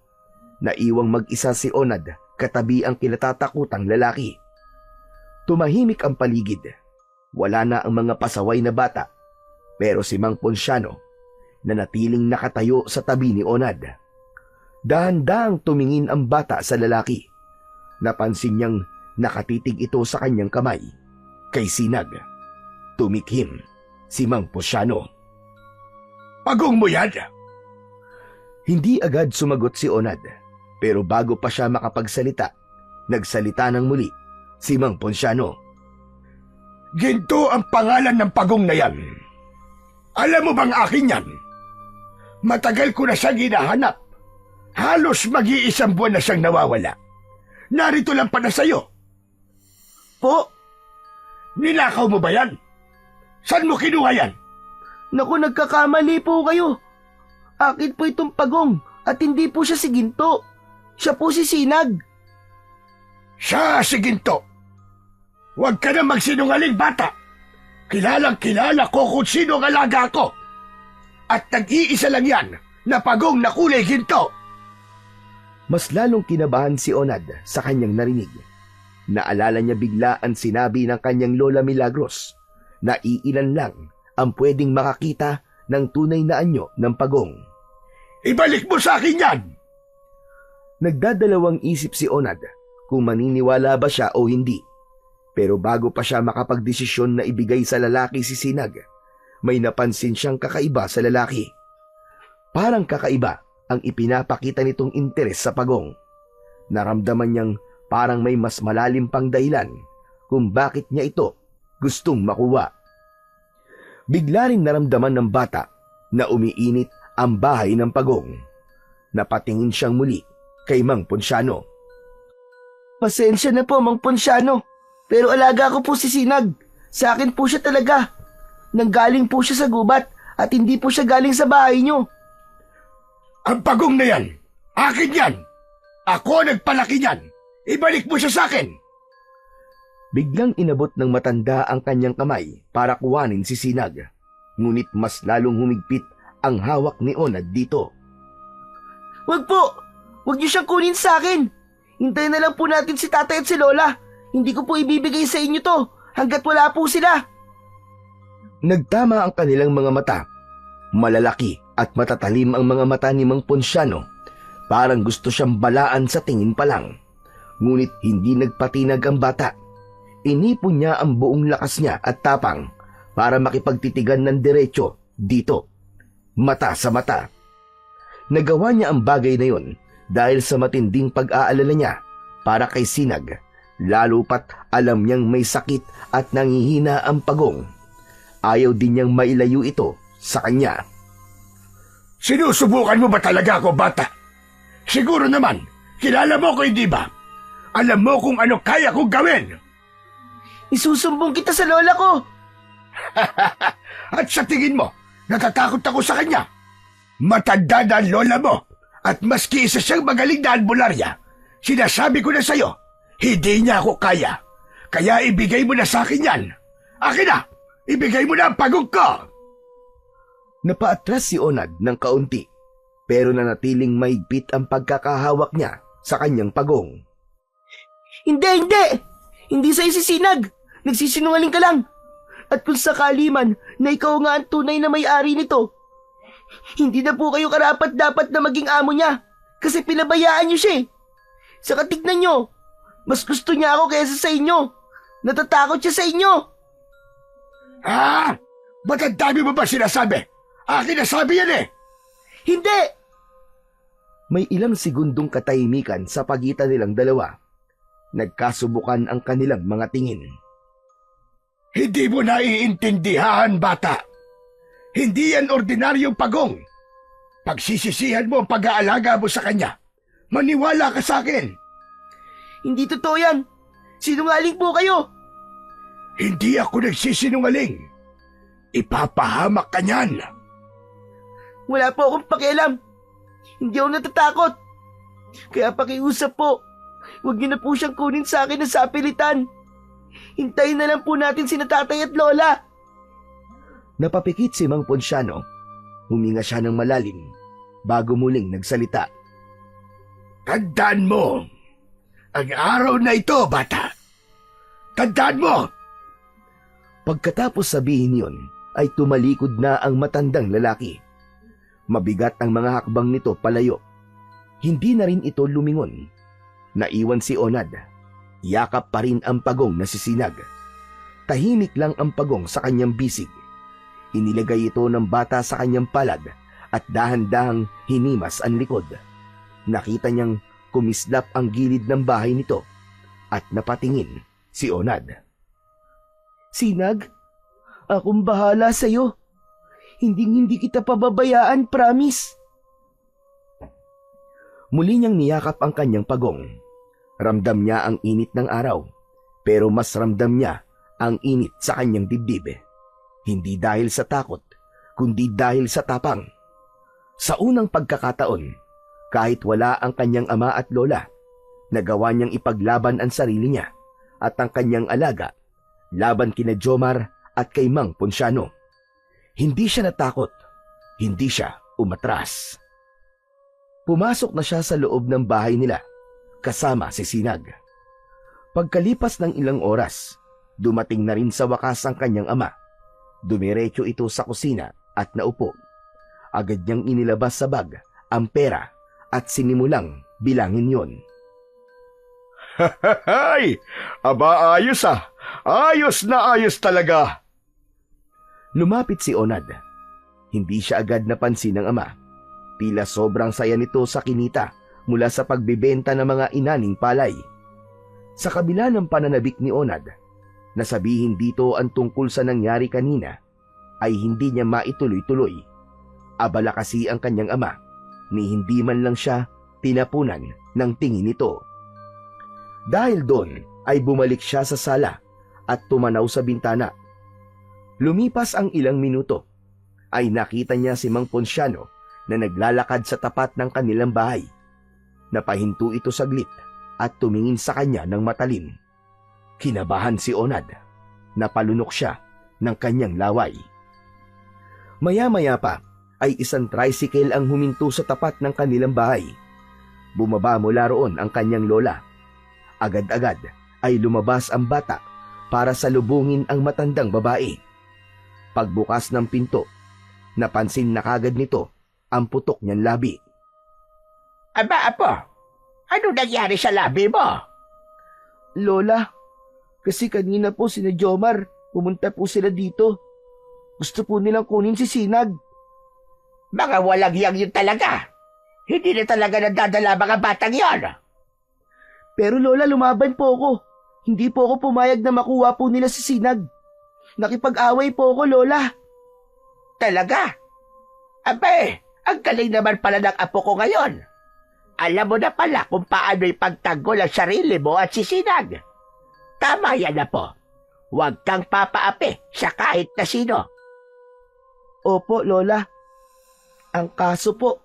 Naiwang mag-isa si Onad katabi ang kinatatakutang lalaki. Tumahimik ang paligid. Wala na ang mga pasaway na bata. Pero si Mang Ponciano, nanatiling nakatayo sa tabi ni Onad. Dahan-dahang tumingin ang bata sa lalaki. Napansin niyang nakatitig ito sa kanyang kamay. Kay Sinag. Tumikhim si Mang Ponciano. Pagong mo yan? Hindi agad sumagot si Onad. Pero bago pa siya makapagsalita, nagsalita ng muli si Mang Ponciano. Ginto ang pangalan ng pagong na yan. Alam mo bang akin yan? Matagal ko na siyang hinahanap. Halos mag-iisang buwan na siyang nawawala. Narito lang pa na sa'yo. Po, Nilakaw mo ba yan? Saan mo kinuha yan? naku nagkakamali po kayo. Akin po itong pagong at hindi po siya si Ginto. Siya po si Sinag. Siya si Ginto. Huwag ka na magsinungaling, bata. Kilalang-kilala ko kung sino ang alaga ko. At nag-iisa lang yan na pagong na kulay ginto. Mas lalong kinabahan si Onad sa kanyang narinig. Naalala niya bigla ang sinabi ng kanyang Lola Milagros na iilan lang ang pwedeng makakita ng tunay na anyo ng pagong. Ibalik mo sa akin yan! Nagdadalawang isip si Onad kung maniniwala ba siya o hindi. Pero bago pa siya makapagdesisyon na ibigay sa lalaki si Sinag, may napansin siyang kakaiba sa lalaki. Parang kakaiba ang ipinapakita nitong interes sa pagong. Naramdaman niyang parang may mas malalim pang dahilan kung bakit niya ito gustong makuha. Bigla rin naramdaman ng bata na umiinit ang bahay ng pagong. Napatingin siyang muli kay Mang Ponciano. Pasensya na po, Mang Ponciano. Pero alaga ko po si Sinag. Sa akin po siya talaga. Nanggaling po siya sa gubat at hindi po siya galing sa bahay niyo. Ang pagong na yan, akin yan. Ako nagpalaki niyan. Ibalik mo siya sa akin. Biglang inabot ng matanda ang kanyang kamay para kuwanin si Sinag. Ngunit mas lalong humigpit ang hawak ni Onad dito. Wag po! Wag niyo siyang kunin sa akin. Hintayin na lang po natin si tatay at si lola. Hindi ko po ibibigay sa inyo to hanggat wala po sila. Nagtama ang kanilang mga mata. Malalaki at matatalim ang mga mata ni Mang Ponciano. Parang gusto siyang balaan sa tingin pa lang. Ngunit hindi nagpatinag ang bata. Inipon niya ang buong lakas niya at tapang para makipagtitigan ng diretso dito. Mata sa mata. Nagawa niya ang bagay na yun dahil sa matinding pag-aalala niya para kay Sinag. Lalo pat alam niyang may sakit at nangihina ang pagong. Ayaw din niyang mailayo ito sa kanya. Sinusubukan mo ba talaga ako, bata? Siguro naman, kilala mo ko, hindi ba? Alam mo kung ano kaya kong gawin. Isusumbong kita sa lola ko. At sa tingin mo, natatakot ako sa kanya. Matanda na ang lola mo at maski isa siyang magaling na albularya, sinasabi ko na sa'yo, hindi niya ako kaya. Kaya ibigay mo na sa akin yan. Akin na! Ibigay mo na ang pagong ko! Napaatras si Onad ng kaunti, pero nanatiling mahigpit ang pagkakahawak niya sa kanyang pagong. Hindi, hindi! Hindi sa'yo si Sinag. Nagsisinungaling ka lang. At kung sakali man na ikaw nga ang tunay na may-ari nito, hindi na po kayo karapat-dapat na maging amo niya kasi pinabayaan niyo siya eh. Saka tignan niyo, mas gusto niya ako kaysa sa inyo. Natatakot siya sa inyo. Ah! Ba't ang dami mo ba sinasabi? Akin nasabi yan eh! Hindi! May ilang segundong katahimikan sa pagitan nilang dalawa. Nagkasubukan ang kanilang mga tingin. Hindi mo naiintindihan, bata. Hindi yan ordinaryong pagong. Pagsisisihan mo ang pag-aalaga mo sa kanya. Maniwala ka sa akin. Hindi totoo yan. Sinungaling po kayo. Hindi ako nagsisinungaling. Ipapahamak ka niyan. Wala po akong pakialam. Hindi ako natatakot. Kaya pakiusap po. Huwag niyo na po siyang kunin sa akin na sapilitan. Hintayin na lang po natin si tatay at lola. Napapikit si Mang Ponciano. Huminga siya ng malalim bago muling nagsalita. Tandaan mo, ang araw na ito, bata. Tandaan mo! Pagkatapos sabihin yon, ay tumalikod na ang matandang lalaki. Mabigat ang mga hakbang nito palayo. Hindi na rin ito lumingon. Naiwan si Onad. Yakap pa rin ang pagong na si Sinag. Tahimik lang ang pagong sa kanyang bisig. Inilagay ito ng bata sa kanyang palad at dahan-dahang hinimas ang likod. Nakita niyang kumislap ang gilid ng bahay nito at napatingin si Onad. Sinag, akong bahala sa'yo. Hindi kita pababayaan, promise. Muli niyang niyakap ang kanyang pagong. Ramdam niya ang init ng araw, pero mas ramdam niya ang init sa kanyang dibdib. Hindi dahil sa takot, kundi dahil sa tapang. Sa unang pagkakataon, kahit wala ang kanyang ama at lola, nagawa niyang ipaglaban ang sarili niya at ang kanyang alaga laban kina Jomar at kay Mang Ponciano. Hindi siya natakot, hindi siya umatras. Pumasok na siya sa loob ng bahay nila kasama si Sinag. Pagkalipas ng ilang oras, dumating na rin sa wakas ang kanyang ama. Dumiretso ito sa kusina at naupo. Agad niyang inilabas sa bag ang pera at sinimulang bilangin yon. Hay! Aba, ayos ah! Ayos na ayos talaga! Lumapit si Onad. Hindi siya agad napansin ng ama. Tila sobrang saya nito sa kinita mula sa pagbibenta ng mga inaning palay. Sa kabila ng pananabik ni Onad, na sabihin dito ang tungkol sa nangyari kanina, ay hindi niya maituloy-tuloy. Abala kasi ang kanyang ama, ni hindi man lang siya tinapunan ng tingin nito. Dahil doon ay bumalik siya sa sala at tumanaw sa bintana. Lumipas ang ilang minuto, ay nakita niya si Mang Ponciano na naglalakad sa tapat ng kanilang bahay. Napahinto ito saglit at tumingin sa kanya ng matalim. Kinabahan si Onad. Napalunok siya ng kanyang laway. Maya-maya pa ay isang tricycle ang huminto sa tapat ng kanilang bahay. Bumaba mula roon ang kanyang lola. Agad-agad ay lumabas ang bata para salubungin ang matandang babae. Pagbukas ng pinto, napansin na kagad nito ang putok niyang labi. Aba, apo, ano nangyari sa labi mo? Lola, kasi kanina po sina Jomar, pumunta po sila dito. Gusto po nilang kunin si Sinag. Mga walang yang yun talaga. Hindi na talaga nadadala mga batang yon. Pero Lola, lumaban po ako. Hindi po ako pumayag na makuha po nila si Sinag. Nakipag-away po ako, Lola. Talaga? Abe, ang galing naman pala ng apo ko ngayon. Alam mo na pala kung paano ipagtanggol ang sarili mo at si Sinag. Tama yan na po. Huwag kang papaapi sa kahit na sino. Opo, Lola. Ang kaso po,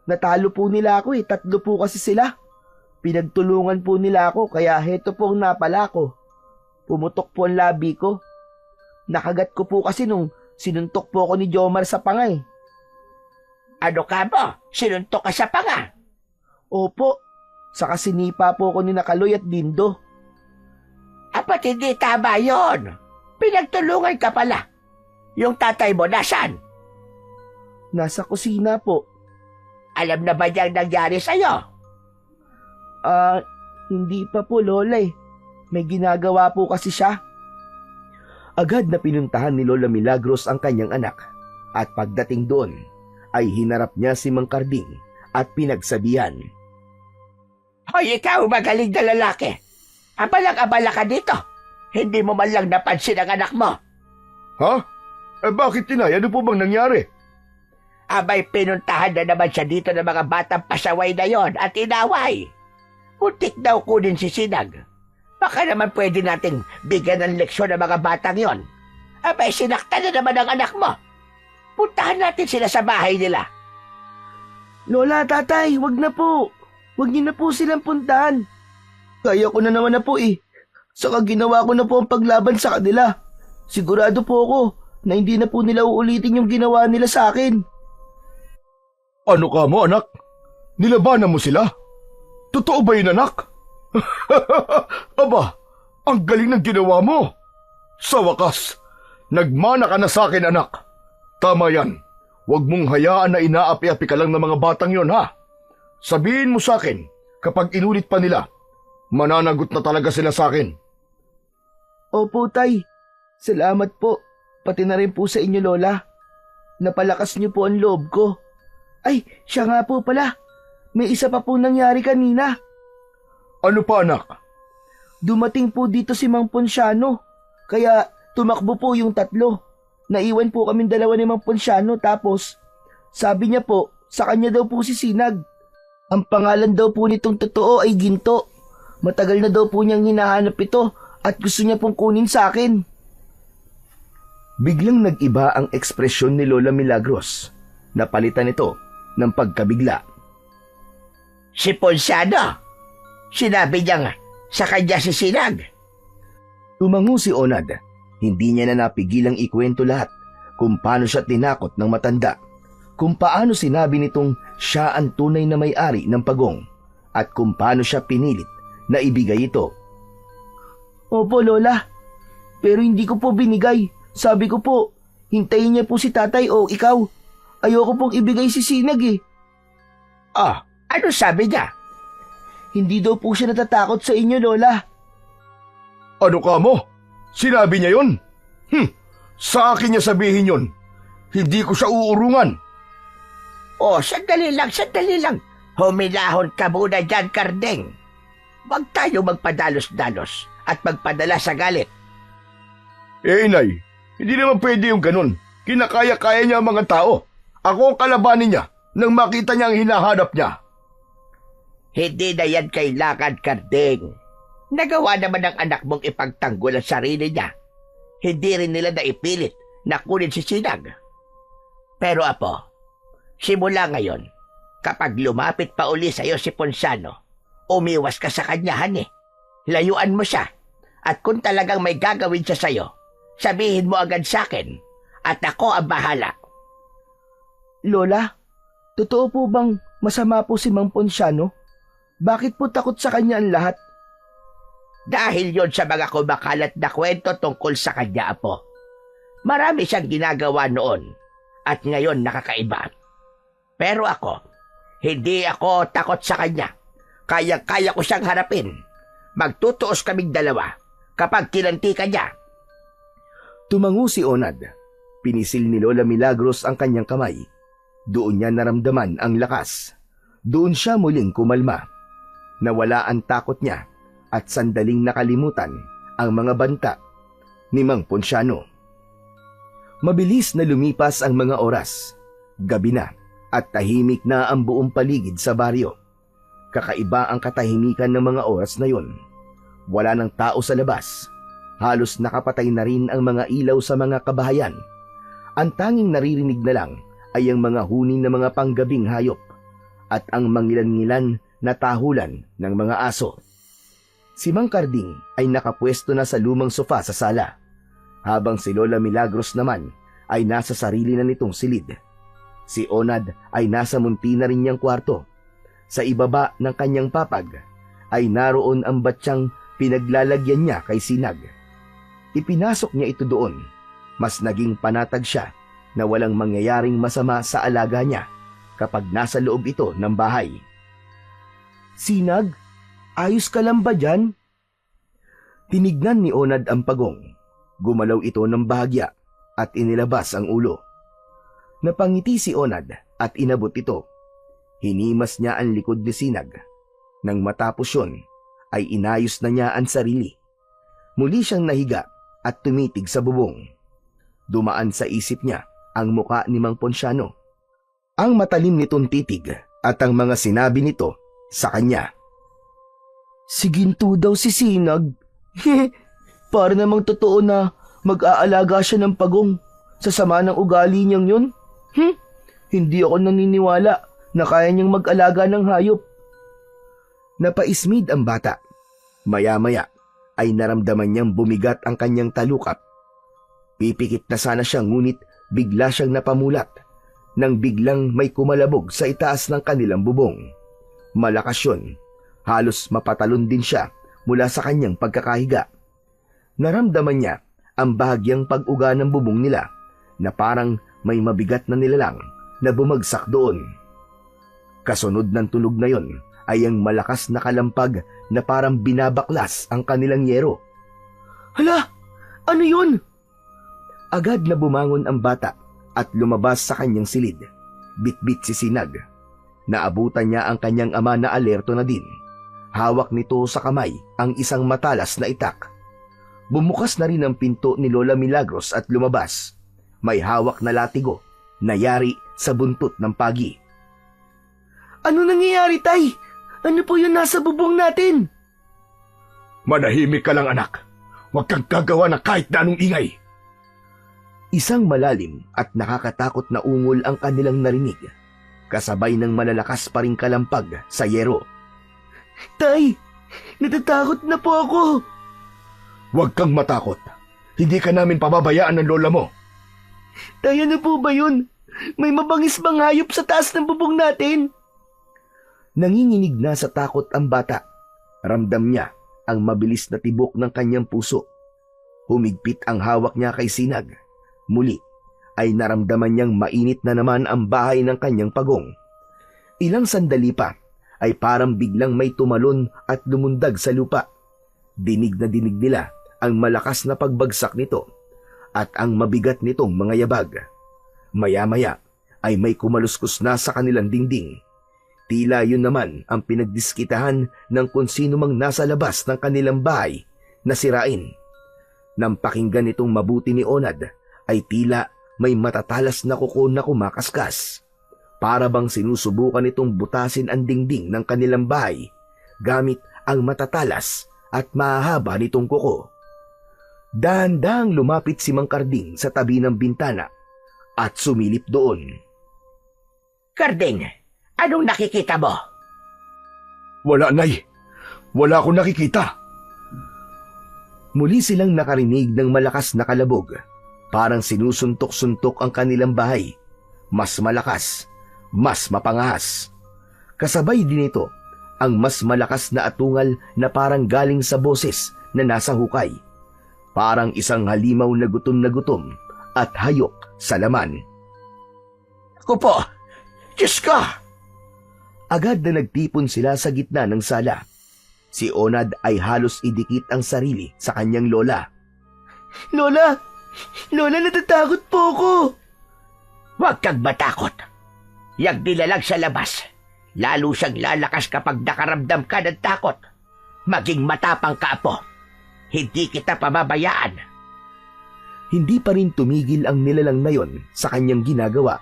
natalo po nila ako 3 po kasi sila. Pinagtulungan po nila ako kaya heto po ang napala ko. Pumutok po ang labi ko. Nakagat ko po kasi nung sinuntok po ako ni Jomar sa pangay. Ano ka mo? Sinuntok ka sa panga? Opo, saka sinipa po ako ni Nakaloy at Dindo. Apat hindi tama yun. Pinagtulungan ka pala. Yung tatay mo nasaan? Nasa kusina po. Alam na ba niyang nangyari sa'yo? Hindi pa po, Lola eh. May ginagawa po kasi siya. Agad na pinuntahan ni Lola Milagros ang kanyang anak at pagdating doon ay hinarap niya si Mang Karding at pinagsabihan. Hoy, ikaw magaling na lalaki. Abalang-abala ka dito. Hindi mo man lang napansin ang anak mo. Ha? Bakit, Tinay? Ano po bang nangyari? Abay, pinuntahan na naman siya dito ng mga batang pasaway na yon at inaway. Muntik daw kunin si Sinag. Baka naman pwede nating bigyan ng leksyon ng mga batang yon. Abay, sinaktan na naman ang anak mo. Puntahan natin sila sa bahay nila. Lola, tatay, wag na po. Wag niyo na po silang puntahan. Kaya ko na naman na po eh. Saka ginawa ko na po ang paglaban sa kanila. Sigurado po ako na hindi na po nila uulitin yung ginawa nila sa akin. Ano ka mo, anak? Nilabanan mo sila? Totoo ba yun, anak? Aba, ang galing ng ginawa mo. Sa wakas, nagmana ka na sa akin, anak. Tama yan. Huwag mong hayaan na inaapi-api ka lang ng mga batang yon, ha? Sabihin mo sa akin, kapag inulit pa nila, mananagot na talaga sila sa akin. Opo, tay. Salamat po. Pati na rin po sa inyo, Lola. Napalakas niyo po ang loob ko. Ay, siya nga po pala. May isa pa po nangyari kanina. Ano pa, anak? Dumating po dito si Mang Ponciano. Kaya tumakbo po yung 3. Naiwan po kaming 2 ni Mang Ponciano tapos sabi niya po sa kanya daw po si Sinag. Ang pangalan daw po nitong totoo ay Ginto. Matagal na daw po niyang hinahanap ito at gusto niya pong kunin sa akin. Biglang nag-iba ang ekspresyon ni Lola Milagros. Napalitan ito ng pagkabigla. Si Ponciano? Sinabi niya nga sa kanya si Sinag. Tumango si Onad. Hindi niya na napigilang ikwento lahat kung paano siya tinakot ng matanda, kung paano sinabi nitong siya ang tunay na may-ari ng pagong, at kung paano siya pinilit na ibigay ito. Opo, Lola. Pero hindi ko po binigay. Sabi ko po, hintayin niya po si tatay o ikaw. Ayoko pong ibigay si Sinag eh. Oh, ano sabi niya? Hindi daw po siya natatakot sa inyo, Lola. Ano ka mo? Sinabi niya yun? Sa akin niya sabihin yun. Hindi ko siya uurungan. Oh, sandali lang, sandali lang. Humilahon ka muna dyan, Kardeng. Huwag tayo magpadalos-dalos at magpadala sa galit. Eh, inay, hindi naman pwede yung ganun. Kinakaya-kaya niya ang mga tao. Ako ang kalabanin niya nang makita niya ang hinahanap niya. Hindi na yan kailangan, Kardeng. Nagawa naman ng anak mong ipagtanggol ang sarili niya. Hindi rin nila naipilit na kunin si Sinag. Pero apo, simula ngayon, kapag lumapit pa uli sa'yo si Ponsano, umiwas ka sa kanyahan eh. Layuan mo siya. At kung talagang may gagawin siya sa'yo, sabihin mo agad sa'kin at ako ang bahala. Lola, totoo po bang masama po si Mang Ponciano? Bakit po takot sa kanya ang lahat? Dahil yon sa mga kumakalat na kwento tungkol sa kanya, apo. Marami siyang ginagawa noon at ngayon nakakaiba. Pero ako, hindi ako takot sa kanya. Kaya-kaya ko siyang harapin. Magtutuos kaming dalawa kapag kinanti ka niya. Tumango si Onad. Pinisil ni Lola Milagros ang kanyang kamay. Doon niya naramdaman ang lakas. Doon siya muling kumalma. Nawala ang takot niya at sandaling nakalimutan ang mga banta ni Mang Ponciano. Mabilis na lumipas ang mga oras. Gabi na at tahimik na ang buong paligid sa baryo. Kakaiba ang katahimikan ng mga oras na yun. Wala ng tao sa labas. Halos nakapatay na rin ang mga ilaw sa mga kabahayan. Ang tanging naririnig na lang ay ang mga huni ng mga panggabing hayop at ang mangilan-ngilan na tahulan ng mga aso. Si Mang Karding ay nakapwesto na sa lumang sofa sa sala, habang si Lola Milagros naman ay nasa sarili na nitong silid. Si Onad ay nasa munti na rin niyang kwarto. Sa ibaba ng kanyang papag ay naroon ang batsyang pinaglalagyan niya kay Sinag. Ipinasok niya ito doon. Mas naging panatag siya na walang mangyayaring masama sa alaga niya kapag nasa loob ito ng bahay. Sinag, ayos ka lang ba dyan? Tinignan ni Onad ang pagong. Gumalaw ito ng bahagya at inilabas ang ulo. Napangiti si Onad at inabot ito. Hinimas niya ang likod ni Sinag. Nang matapos yun, ay inayos na niya ang sarili. Muli siyang nahiga at tumitig sa bubong. Dumaan sa isip niya ang muka ni Mang Ponciano. Ang matalim nitong titig at ang mga sinabi nito sa kanya. Siginto daw si Sinag. Para namang totoo na mag-aalaga siya ng pagong sa sama ng ugali niyang yun. Hindi ako naniniwala na kaya niyang mag-alaga ng hayop. Napaismid ang bata. Maya-maya ay naramdaman niyang bumigat ang kanyang talukap. Pipikit na sana siya ngunit bigla siyang napamulat nang biglang may kumalabog sa itaas ng kanilang bubong. Malakas yun. Halos mapatalon din siya mula sa kanyang pagkakahiga. Naramdaman niya ang bahagyang pag-uga ng bubong nila na parang may mabigat na nilalang na bumagsak doon. Kasunod ng tunog na yon ay ang malakas na kalampag na parang binabaklas ang kanilang yero. Hala, ano yun? Agad na bumangon ang bata at lumabas sa kanyang silid. Bitbit si Sinag. Naabutan niya ang kanyang ama na alerto na din. Hawak nito sa kamay ang isang matalas na itak. Bumukas na rin ang pinto ni Lola Milagros at lumabas. May hawak na latigo na yari sa buntot ng pagi. Ano nangyayari, Tay? Ano po yun nasa bubong natin? Manahimik ka lang, anak. Huwag kang gagawa ng kahit na anong ingay. Isang malalim at nakakatakot na ungol ang kanilang narinig, kasabay ng malalakas pa ring kalampag sa yero. Tay, natatakot na po ako. Huwag kang matakot. Hindi ka namin pababayaan ng lola mo. Tay, ano po ba yun? May mabangis bang hayop sa taas ng bubong natin? Nanginginig na sa takot ang bata. Ramdam niya ang mabilis na tibok ng kanyang puso. Humigpit ang hawak niya kay Sinag. Muli ay naramdaman niyang mainit na naman ang bahay ng kanyang pagong. Ilang sandali pa ay parang biglang may tumalon at lumundag sa lupa. Dinig na dinig nila ang malakas na pagbagsak nito at ang mabigat nitong mga yabag. Maya-maya ay may kumaluskos na sa kanilang dingding. Tila yun naman ang pinagdiskitahan ng kung sino mang nasa labas ng kanilang bahay na sirain. Nang pakinggan itong mabuti ni Onad, ay tila may matatalas na kuko na kumakaskas. Para bang sinusubukan itong butasin ang dingding ng kanilang bahay gamit ang matatalas at mahahaba nitong kuko. Dahan-dahang lumapit si Mang Karding sa tabi ng bintana at sumilip doon. Karding, anong nakikita mo? Wala, Nay. Wala akong nakikita. Muli silang nakarinig ng malakas na kalabog. Parang sinusuntok-suntok ang kanilang bahay. Mas malakas, mas mapangahas. Kasabay din ito ang mas malakas na atungal na parang galing sa boses na nasa hukay. Parang isang halimaw na gutom at hayok sa laman. Ako po, Diyos ko! Agad na nagtipon sila sa gitna ng sala. Si Onad ay halos idikit ang sarili sa kanyang lola. Lola! Lola, natatakot po ako! Huwag kang matakot. Yang nilalang sa labas, lalo siyang lalakas kapag nakaramdam ka ng takot. Maging matapang ka, Apo. Hindi kita pababayaan. Hindi pa rin tumigil ang nilalang na yon sa kanyang ginagawa.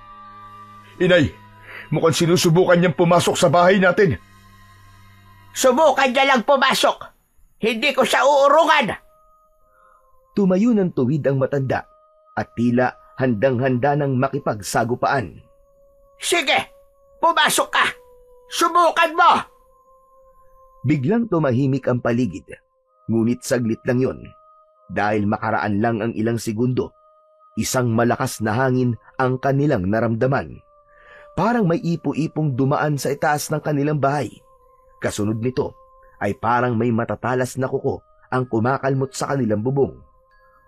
Inay, mukhang sinusubukan niyang pumasok sa bahay natin. Subukan niya lang pumasok. Hindi ko siya uurungan. Tumayo ng tuwid ang matanda at tila handang-handa ng makipagsagupaan. Sige, pumasok ka. Subukan mo. Biglang tumahimik ang paligid. Ngunit saglit lang yon. Dahil makaraan lang ang ilang segundo, isang malakas na hangin ang kanilang naramdaman. Parang may ipo-ipong dumaan sa itaas ng kanilang bahay. Kasunod nito ay parang may matatalas na kuko ang kumakalmot sa kanilang bubong.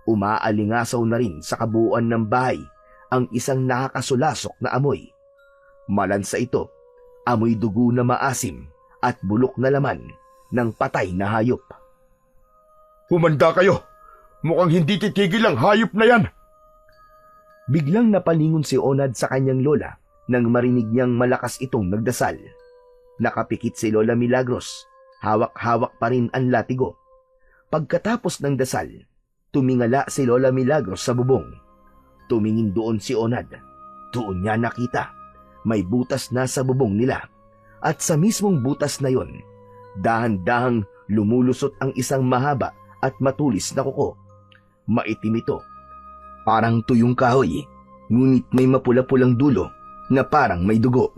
Umaalingasaw na rin sa kabuuan ng bahay ang isang nakakasulasok na amoy. Malansa ito, amoy dugo na maasim at bulok na laman ng patay na hayop. Humanda kayo. Mukhang hindi titigil ang hayop na yan. Biglang napalingon si Onad sa kanyang lola nang marinig niyang malakas itong nagdasal. Nakapikit si Lola Milagros, hawak-hawak pa rin ang latigo. Pagkatapos ng dasal, tumingala si Lola Milagros sa bubong. Tumingin doon si Onad. Doon niya nakita, may butas na sa bubong nila. At sa mismong butas na yon, dahan-dahang lumulusot ang isang mahaba at matulis na kuko. Maitim ito, parang tuyong kahoy, ngunit may mapula-pulang dulo na parang may dugo.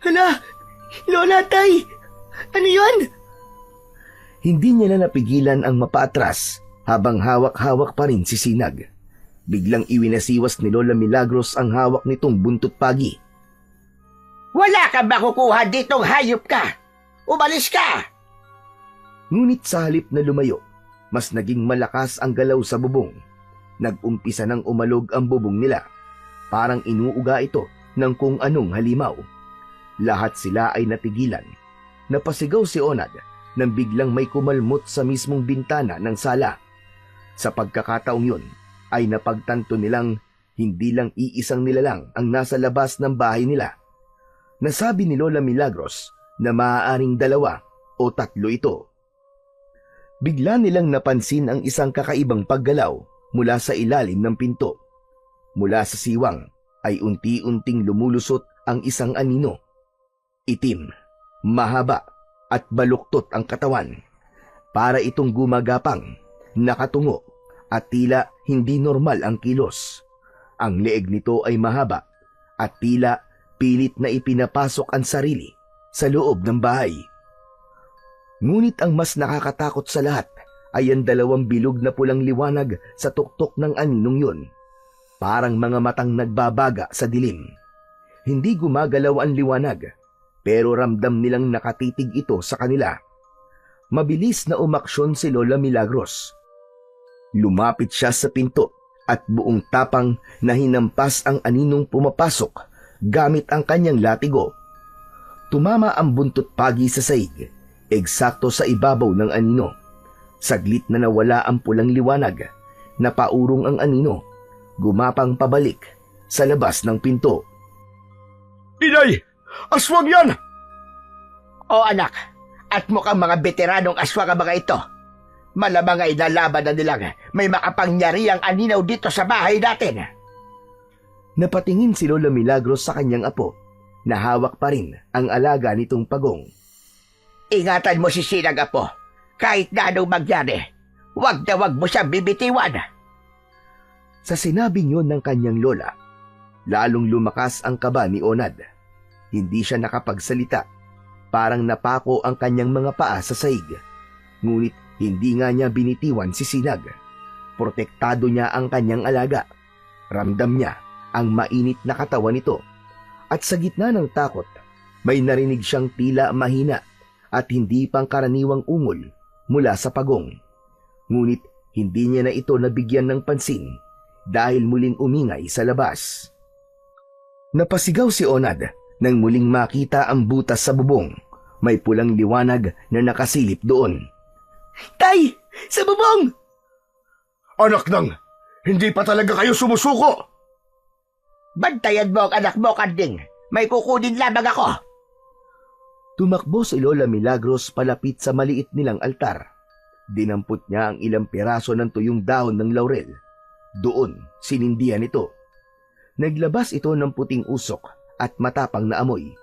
Hala! Lola, Tay! Ano yun? Hindi niya na napigilan ang mapaatras habang hawak-hawak pa rin si Sinag. Biglang iwinasiwas ni Lola Milagros ang hawak nitong buntot pagi. Wala kang makukuha ditong hayop ka. Umalis ka! Ngunit sa halip na lumayo, mas naging malakas ang galaw sa bubong. Nag-umpisa ng umalog ang bubong nila. Parang inuuga ito ng kung anong halimaw. Lahat sila ay natigilan. Napasigaw si Onad nang biglang may kumalmot sa mismong bintana ng sala. Sa pagkakataong yun, ay napagtanto nilang hindi lang iisang nilalang ang nasa labas ng bahay nila. Nasabi ni Lola Milagros na maaaring 2 o 3 ito. Bigla nilang napansin ang isang kakaibang paggalaw mula sa ilalim ng pinto. Mula sa siwang ay unti-unting lumulusot ang isang anino. Itim, mahaba at baluktot ang katawan. Para itong gumagapang, nakatungo at tila hindi normal ang kilos. Ang leeg nito ay mahaba at tila pilit na ipinapasok ang sarili sa loob ng bahay. Ngunit ang mas nakakatakot sa lahat ay ang 2 bilog na pulang liwanag sa tuktok ng aninong yun. Parang mga matang nagbabaga sa dilim. Hindi gumagalaw ang liwanag, pero ramdam nilang nakatitig ito sa kanila. Mabilis na umaksyon si Lola Milagros. Lumapit siya sa pinto at buong tapang na hinampas ang aninong pumapasok gamit ang kanyang latigo. Tumama ang buntot pagi sa saig, eksakto sa ibabaw ng anino. Saglit na nawala ang pulang liwanag, napaurong ang anino, gumapang pabalik, sa labas ng pinto. Inay! Aswang yan! O anak, at mukhang mga veteranong aswang ang mga ito. Malamang ay nalaban na nilang may makapangyariang aninaw dito sa bahay natin. Napatingin si Lola Milagros sa kanyang apo na hawak pa rin ang alaga nitong pagong. Ingatan mo si Sinag, apo. Kahit na anong mangyari, wag na wag mo siyang bibitiwan. Sa sinabing yun ng kanyang lola, lalong lumakas ang kaba ni Onad. Hindi siya nakapagsalita. Parang napako ang kanyang mga paa sa saig. Ngunit hindi nga niya binitiwan si Sinag. Protektado niya ang kanyang alaga. Ramdam niya ang mainit na katawan nito. At sa gitna ng takot, may narinig siyang tila mahina at hindi pangkaraniwang ungol mula sa pagong. Ngunit hindi niya na ito nabigyan ng pansin dahil muling umingay sa labas. Napasigaw si Onad nang muling makita ang butas sa bubong. May pulang liwanag na nakasilip doon. Tay! Sa bubong! Anak nang, hindi pa talaga kayo sumusuko! Bantayan mo ang anak mo, Kanding. May kukunin lamang ako. Tumakbo si Lola Milagros palapit sa maliit nilang altar. Dinampot niya ang ilang piraso ng tuyong dahon ng laurel. Doon, sinindihan ito. Naglabas ito ng puting usok at matapang na amoy.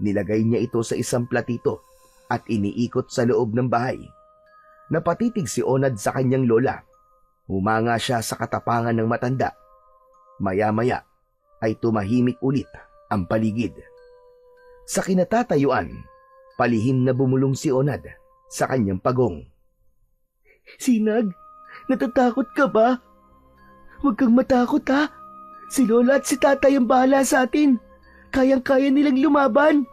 Nilagay niya ito sa isang platito at iniikot sa loob ng bahay. Napatitig si Onad sa kanyang lola. Humanga siya sa katapangan ng matanda. Maya-maya ay tumahimik ulit ang paligid. Sa kinatatayuan, palihim na bumulong si Onad sa kanyang pagong. Sinag, natatakot ka ba? Huwag kang matakot, ha? Si Lola at si Tatay ang bahala sa atin. Kayang-kaya nilang lumaban.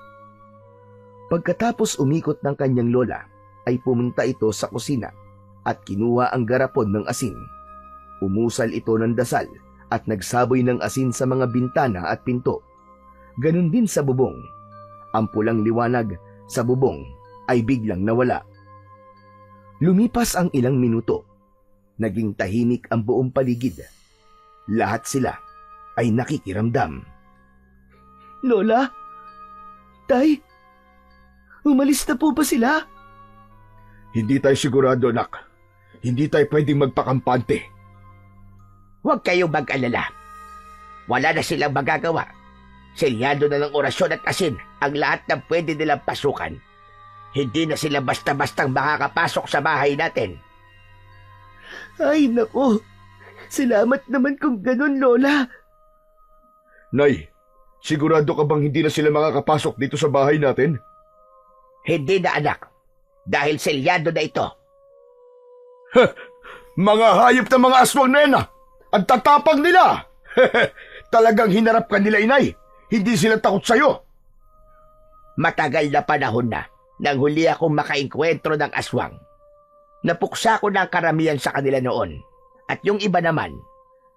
Pagkatapos umikot ng kanyang lola, ay pumunta ito sa kusina at kinuha ang garapon ng asin. Umusal ito ng dasal at nagsaboy ng asin sa mga bintana at pinto. Ganon din sa bubong. Ang pulang liwanag sa bubong ay biglang nawala. Lumipas ang ilang minuto. Naging tahimik ang buong paligid. Lahat sila ay nakikiramdam. Lola? Tay? Umalis na po ba sila? Hindi tayo sigurado, anak. Hindi tayo pwedeng magpakampante. Huwag kayong mag-alala. Wala na silang magagawa. Selyado na ng orasyon at asin ang lahat ng pwede nilang pasukan. Hindi na sila basta-bastang makakapasok sa bahay natin. Ay, nako. Salamat naman kung ganun, Lola. Nay, sigurado ka bang hindi na sila makakapasok dito sa bahay natin? Hindi na, anak. Dahil selyado na ito. Mga hayop na mga aswang na yan, ah! Ang tatapang nila! Talagang hinarap ka nila, inay. Hindi sila takot sa'yo. Matagal na panahon na nang huli akong makainkwentro ng aswang. Napuksa ko na ang karamihan sa kanila noon. At yung iba naman,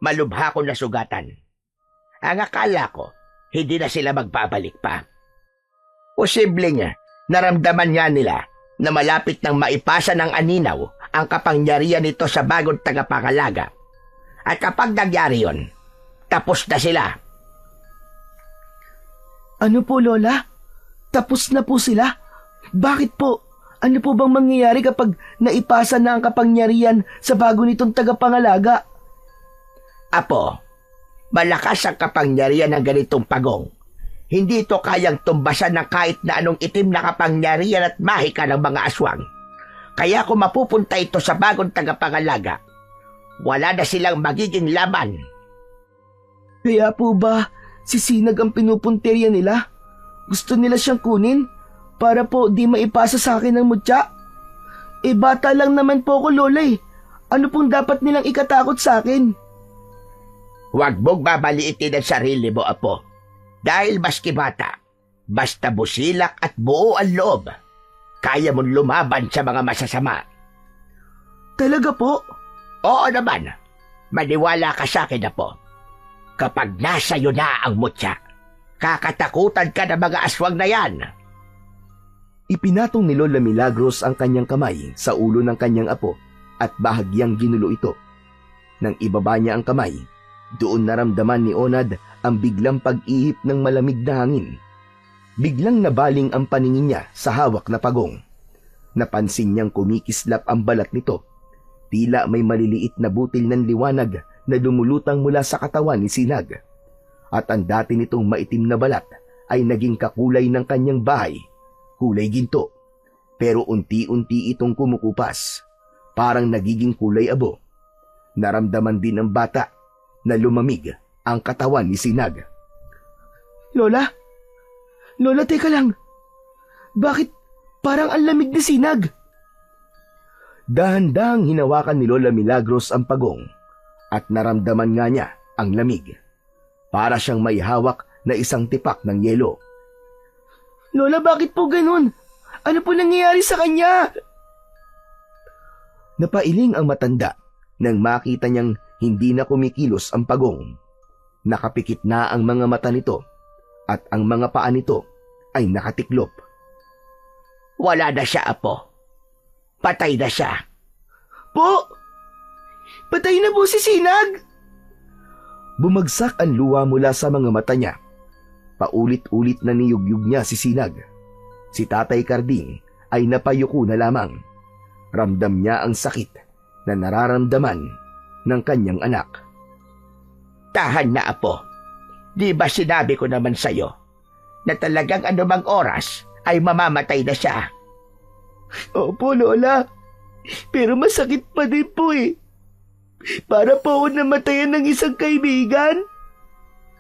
malubha ko na sugatan. Ang akala ko, hindi na sila magbabalik pa. Posibleng naramdaman nga nila na malapit nang maipasa ng aninaw ang kapangyarihan nito sa bagong tagapangalaga. At kapag nangyari yon, tapos na sila. Ano po, Lola? Tapos na po sila? Bakit po? Ano po bang mangyayari kapag naipasa na ang kapangyarihan sa bago nitong tagapangalaga? Apo, malakas ang kapangyarihan ng ganitong pagong. Hindi ito kayang tumbasan ng kahit na anong itim na kapangyarihan at mahika ng mga aswang. Kaya kung mapupunta ito sa bagong tagapangalaga, wala na silang magiging laban. Kaya po ba si Sinag ang pinupunteriya nila? Gusto nila siyang kunin para po di maipasa sa akin ng mutya? Bata lang naman po ako, Lola eh. Ano pong dapat nilang ikatakot sa akin? Huwag mong babaliitin ang sarili mo, Apo. Dahil maski bata, basta busilak at buo ang loob, kaya mong lumaban sa mga masasama. Talaga po? Oo naman. Maniwala ka sa akin, Apo. Kapag nasa iyo na ang mutya, kakatakutan ka ng mga aswang na yan. Ipinatong ni Lola Milagros ang kanyang kamay sa ulo ng kanyang apo at bahagyang ginulo ito. Nang ibaba niya ang kamay, Doon naramdaman ni Onad ang biglang pag-ihip ng malamig na hangin. Biglang nabaling ang paningin niya sa hawak na pagong. Napansin niyang kumikislap ang balat nito. Tila may maliliit na butil ng liwanag na lumulutang mula sa katawan ni Sinag. At ang dati nitong maitim na balat ay naging kakulay ng kanyang bahay, kulay ginto. Pero unti-unti itong kumukupas, parang nagiging kulay abo. Naramdaman din ng bata na lumamig ang katawan ni Sinag. Lola? Lola, teka lang. Bakit parang ang lamig ni Sinag? Dahan-dahang hinawakan ni Lola Milagros ang pagong at naramdaman nga niya ang lamig. Para siyang may hawak na isang tipak ng yelo. Lola, bakit po ganun? Ano po nangyayari sa kanya? Napailing ang matanda nang makita niyang hindi na kumikilos ang pagong. Nakapikit na ang mga mata nito at ang mga paa nito ay nakatiklop. Wala na siya, Apo. Patay na siya. Po! Patay na po si Sinag! Bumagsak ang luha mula sa mga mata niya. Paulit-ulit na niyugyug niya si Sinag. Si Tatay Karding ay napayuko na lamang. Ramdam niya ang sakit na nararamdaman ng kanyang anak. Tahan na, Apo. Di ba sinabi ko naman sa'yo na talagang anumang oras ay mamamatay na siya? Opo, Lola. Pero masakit pa din po eh. Para po ako namatayan ng isang kaibigan.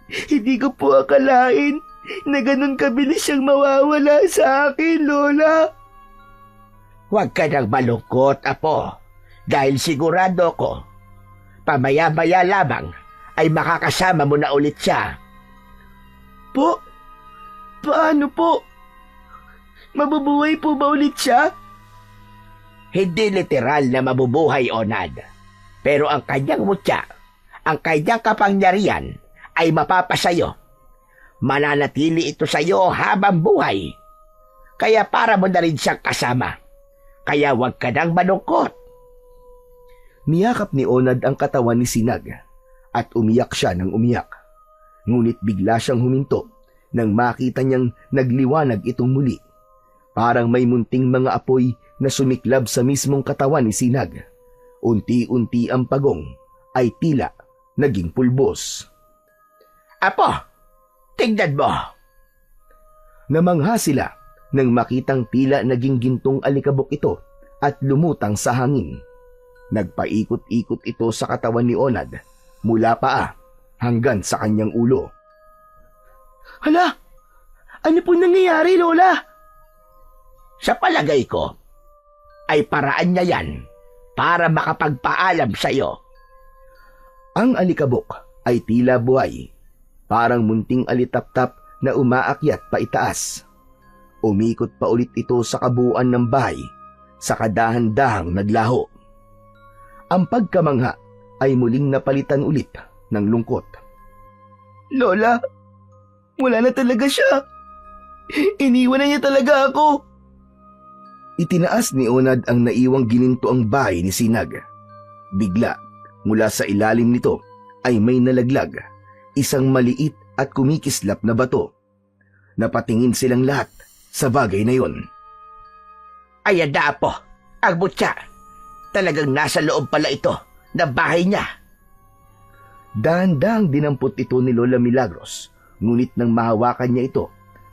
Hindi ko po akalain na ganun kabilis siyang mawawala sa akin, Lola. Huwag ka nang malungkot, Apo. Dahil sigurado ko, pamaya-maya lamang ay makakasama mo na ulit siya. Po? Paano po? Mabubuhay po ba ulit siya? Hindi literal na mabubuhay, Onad. Pero ang kanyang mutya, ang kanyang kapangyarihan ay mapapasayo. Mananatili ito sa iyo habang buhay. Kaya para mo na rin siyang kasama. Kaya huwag ka nang malungkot. Niyakap ni Onad ang katawan ni Sinag at umiyak siya ng umiyak. Ngunit bigla siyang huminto nang makita niyang nagliwanag itong muli. Parang may munting mga apoy na sumiklab sa mismong katawan ni Sinag. Unti-unti ang pagong ay tila naging pulbos. Apo, tingnan mo. Namangha sila nang makitang tila naging gintong alikabok ito at lumutang sa hangin. Nagpaikot-ikot ito sa katawan ni Onad mula paa hanggang sa kanyang ulo. Hala! Ano po nangyayari, Lola? Sa palagay ko, ay paraan niya yan para makapagpaalam sa iyo. Ang alikabok ay tila buhay, parang munting alitaptap na umaakyat pa itaas. Umikot pa ulit ito sa kabuuan ng bahay, sa kadahan-dahang naglaho. Ang pagkamangha ay muling napalitan ulit ng lungkot. Lola, wala na talaga siya. Iniwan na niya talaga ako. Itinaas ni Onad ang naiwang ginintoang bahay ni Sinag. Bigla, mula sa ilalim nito ay may nalaglag, isang maliit at kumikislap na bato. Napatingin silang lahat sa bagay na yon. Ayan na, Apo, ang butya. Talagang nasa loob pala ito na bahay niya. Dahan-dahang dinampot ito ni Lola Milagros, ngunit nang mahawakan niya ito,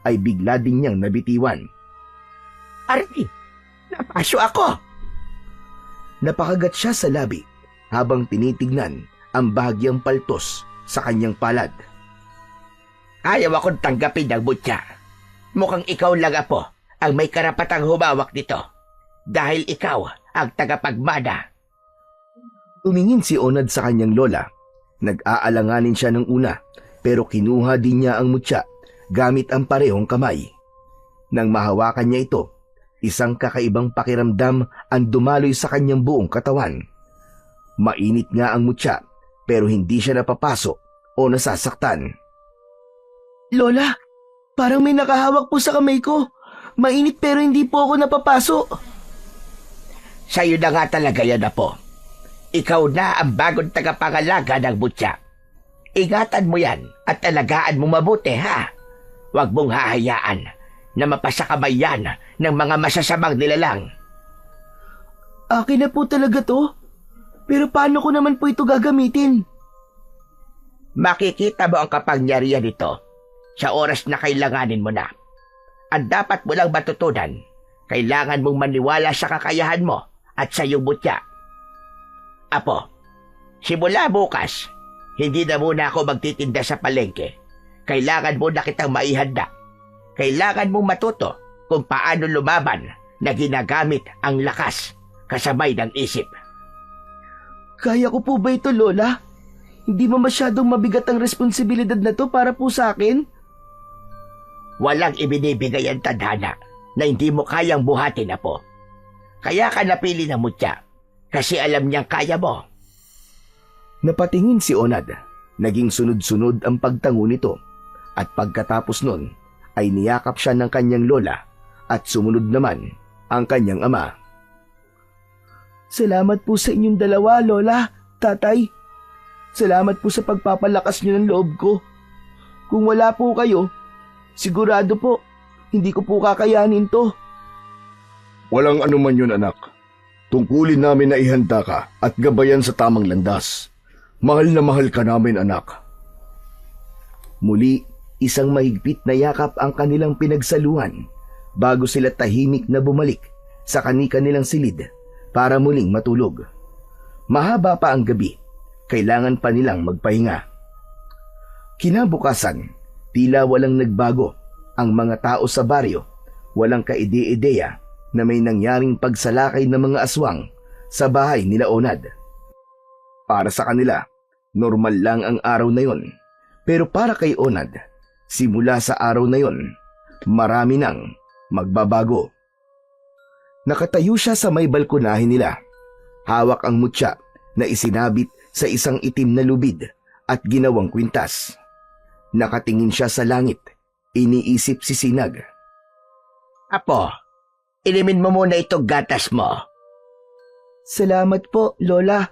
ay bigla din niyang nabitiwan. Arnie, napaso ako. Napakagat siya sa labi habang tinitignan ang bahagyang paltos sa kanyang palad. Ayaw akong tanggapin ng butya. Mukhang ikaw lang, Apo, ang may karapatang humawak nito. Dahil ikaw ang tagapagmana. Tumingin si Onad sa kanyang lola. Nag-aalanganin siya ng una, pero kinuha din niya ang mutya gamit ang parehong kamay. Nang mahawakan niya ito, isang kakaibang pakiramdam ang dumaloy sa kanyang buong katawan. Mainit nga ang mutya, pero hindi siya napapasok o nasasaktan. Lola, parang may nakahawak po sa kamay ko. Mainit pero hindi po ako napapaso. Sa'yo na nga talaga yan, Apo. Ikaw na ang bagong tagapangalaga ng butya. Ingatan mo yan at alagaan mo mabuti, ha? Huwag mong hahayaan na mapasakamay yan ng mga masasamang nilalang. Akin na po talaga to. Pero paano ko naman po ito gagamitin? Makikita mo ang kapangyarihan nito sa oras na kailanganin mo na. Ang dapat mo lang matutunan, kailangan mong maniwala sa kakayahan mo at sa iyong mutya. Apo, simula bukas, hindi na muna ako magtitinda sa palengke. Kailangan mo na kitang maihanda. Kailangan mong matuto kung paano lumaban na ginagamit ang lakas kasabay ng isip. Kaya ko po ba ito, Lola? Hindi ba masyadong mabigat ang responsibilidad na to para po sa akin? Walang ibinibigay ang tadhana na hindi mo kayang buhatin, Apo. Kaya ka napili ng mutya kasi alam niyang kaya mo. Napatingin si Onad. Naging sunod-sunod ang pagtango nito at pagkatapos nun ay niyakap siya ng kanyang lola at sumunod naman ang kanyang ama. Salamat po sa inyong dalawa, Lola, Tatay. Salamat po sa pagpapalakas niyo ng loob ko. Kung wala po kayo, sigurado po, hindi ko po kakayanin to. Walang anuman yun, anak. Tungkulin namin na ihanda ka at gabayan sa tamang landas. Mahal na mahal ka namin, anak. Muli, isang mahigpit na yakap ang kanilang pinagsaluhan bago sila tahimik na bumalik sa kani-kanilang silid para muling matulog. Mahaba pa ang gabi, kailangan pa nilang magpahinga. Kinabukasan, tila walang nagbago ang mga tao sa baryo, walang kaide-ideya na may nangyaring pagsalakay ng mga aswang sa bahay nila Onad. Para sa kanila, normal lang ang araw na yon. Pero para kay Onad, simula sa araw na yon, marami nang magbabago. Nakatayo siya sa may balkonahe nila. Hawak ang mutya na isinabit sa isang itim na lubid at ginawang kwintas. Nakatingin siya sa langit, iniisip si Sinag. Apo, inimin mo muna itong gatas mo. Salamat po, Lola.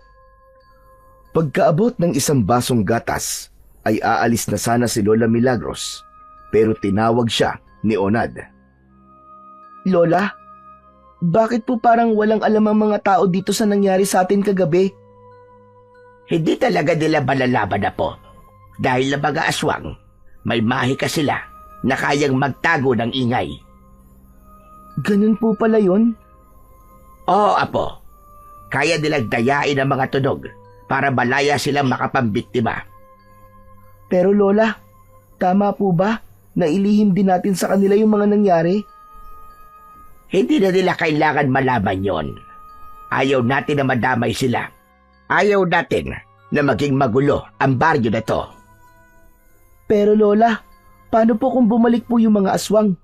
Pagkaabot ng isang basong gatas, ay aalis na sana si Lola Milagros, pero tinawag siya ni Onad. Lola, bakit po parang walang alam ang mga tao dito sa nangyari sa atin kagabi? Hindi talaga nila malalaban, Apo. Dahil na mga aswang, may mahika sila na kayang magtago ng ingay. Ganun po pala yun? Oo, Apo. Kaya nilang dayain ang mga tunog para malaya silang makapambiktima. Pero Lola, tama po ba na ilihim din natin sa kanila yung mga nangyari? Hindi na nila kailangan malaman yon. Ayaw natin na madamay sila. Ayaw natin na maging magulo ang baryo na to. Pero Lola, paano po kung bumalik po yung mga aswang?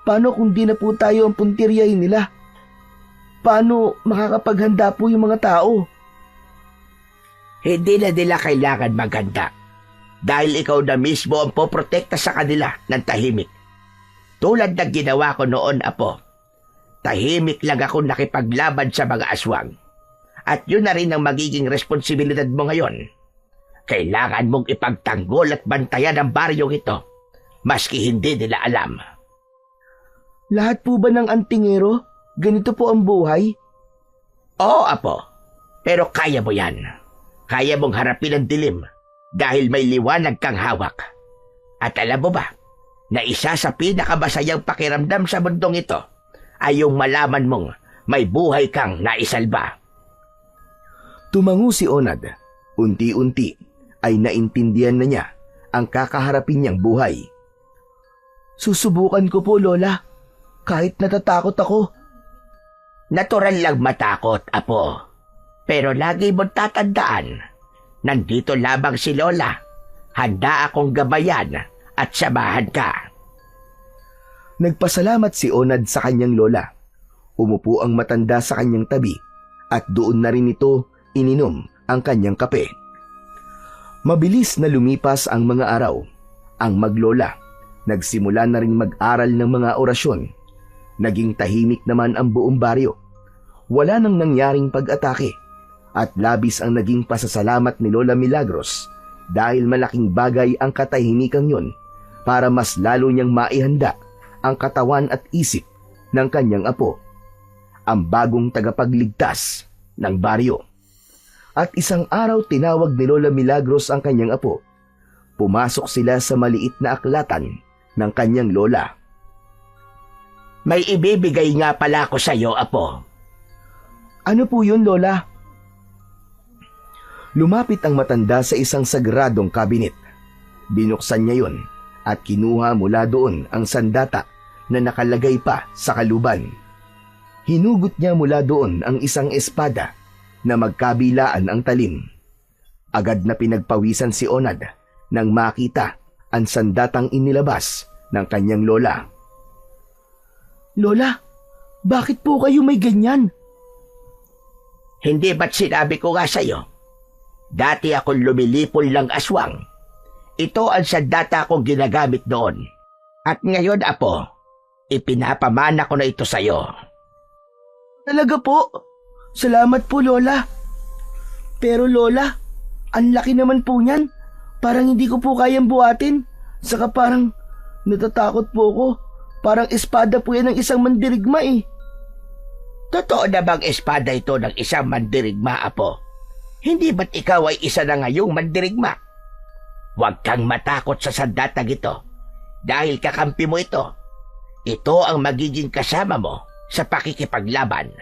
Paano kung di na po tayo ang puntiryahin nila? Paano makakapaghanda po yung mga tao? Hindi na nila kailangan maghanda. Dahil ikaw na mismo ang poprotekta sa kanila ng tahimik. Tulad ng ginawa ko noon, Apo. Tahimik lang ako nakipaglaban sa mga aswang. At yun na rin ang magiging responsibilidad mo ngayon. Kailangan mong ipagtanggol at bantayan ang baryong ito, maski hindi nila alam. Lahat po ba ng antingero? Ganito po ang buhay? Oo, Apo. Pero kaya mo yan. Kaya mong harapin ang dilim dahil may liwanag kang hawak. At alam mo ba, na isa sa pinakamasayang pakiramdam sa mundong ito ay yung malaman mong may buhay kang naisalba. Tumango si Onad. Unti-unti ay naintindihan na niya ang kakaharapin niyang buhay. Susubukan ko po, Lola. Kahit natatakot ako. Natural lang matakot, Apo. Pero lagi mong tatandaan, nandito lamang si Lola. Handa akong gabayan at samahan ka. Nagpasalamat si Onad sa kanyang lola. Umupo ang matanda sa kanyang tabi at doon na rin ito ininom ang kanyang kape. Mabilis na lumipas ang mga araw. Ang maglola, nagsimula na rin mag-aral ng mga orasyon. Naging tahimik naman ang buong baryo. Wala nang nangyaring pag-atake at labis ang naging pasasalamat ni Lola Milagros dahil malaking bagay ang katahimikang yon para mas lalo niyang maihanda ang katawan at isip ng kanyang apo, ang bagong tagapagligtas ng baryo. At isang araw tinawag ni Lola Milagros ang kanyang apo. Pumasok sila sa maliit na aklatan ng kanyang lola. May ibibigay nga pala ako sa iyo, apo. Ano po yun, Lola? Lumapit ang matanda sa isang sagradong kabinet. Binuksan niya yon at kinuha mula doon ang sandata na nakalagay pa sa kaluban. Hinugot niya mula doon ang isang espada na magkabilaan ang talim. Agad na pinagpawisan si Onad nang makita ang sandatang inilabas ng kanyang lola. Lola, bakit po kayo may ganyan? Hindi ba't sinabi ko nga sa iyo? Dati akong lumilipol lang aswang. Ito ang sandata kong ginagamit noon. At ngayon, apo, ipinapamana ko na ito sa iyo. Talaga po? Salamat po, Lola. Pero Lola, ang laki naman po niyan. Parang hindi ko po kayang buhatin. Saka parang natatakot po ako. Parang espada po yan ng isang mandirigma eh. Totoo na bang espada ito ng isang mandirigma, apo? Hindi ba't ikaw ay isa na ngayong mandirigma? Huwag kang matakot sa sandatang ito. Dahil kakampi mo ito. Ito ang magiging kasama mo sa pakikipaglaban.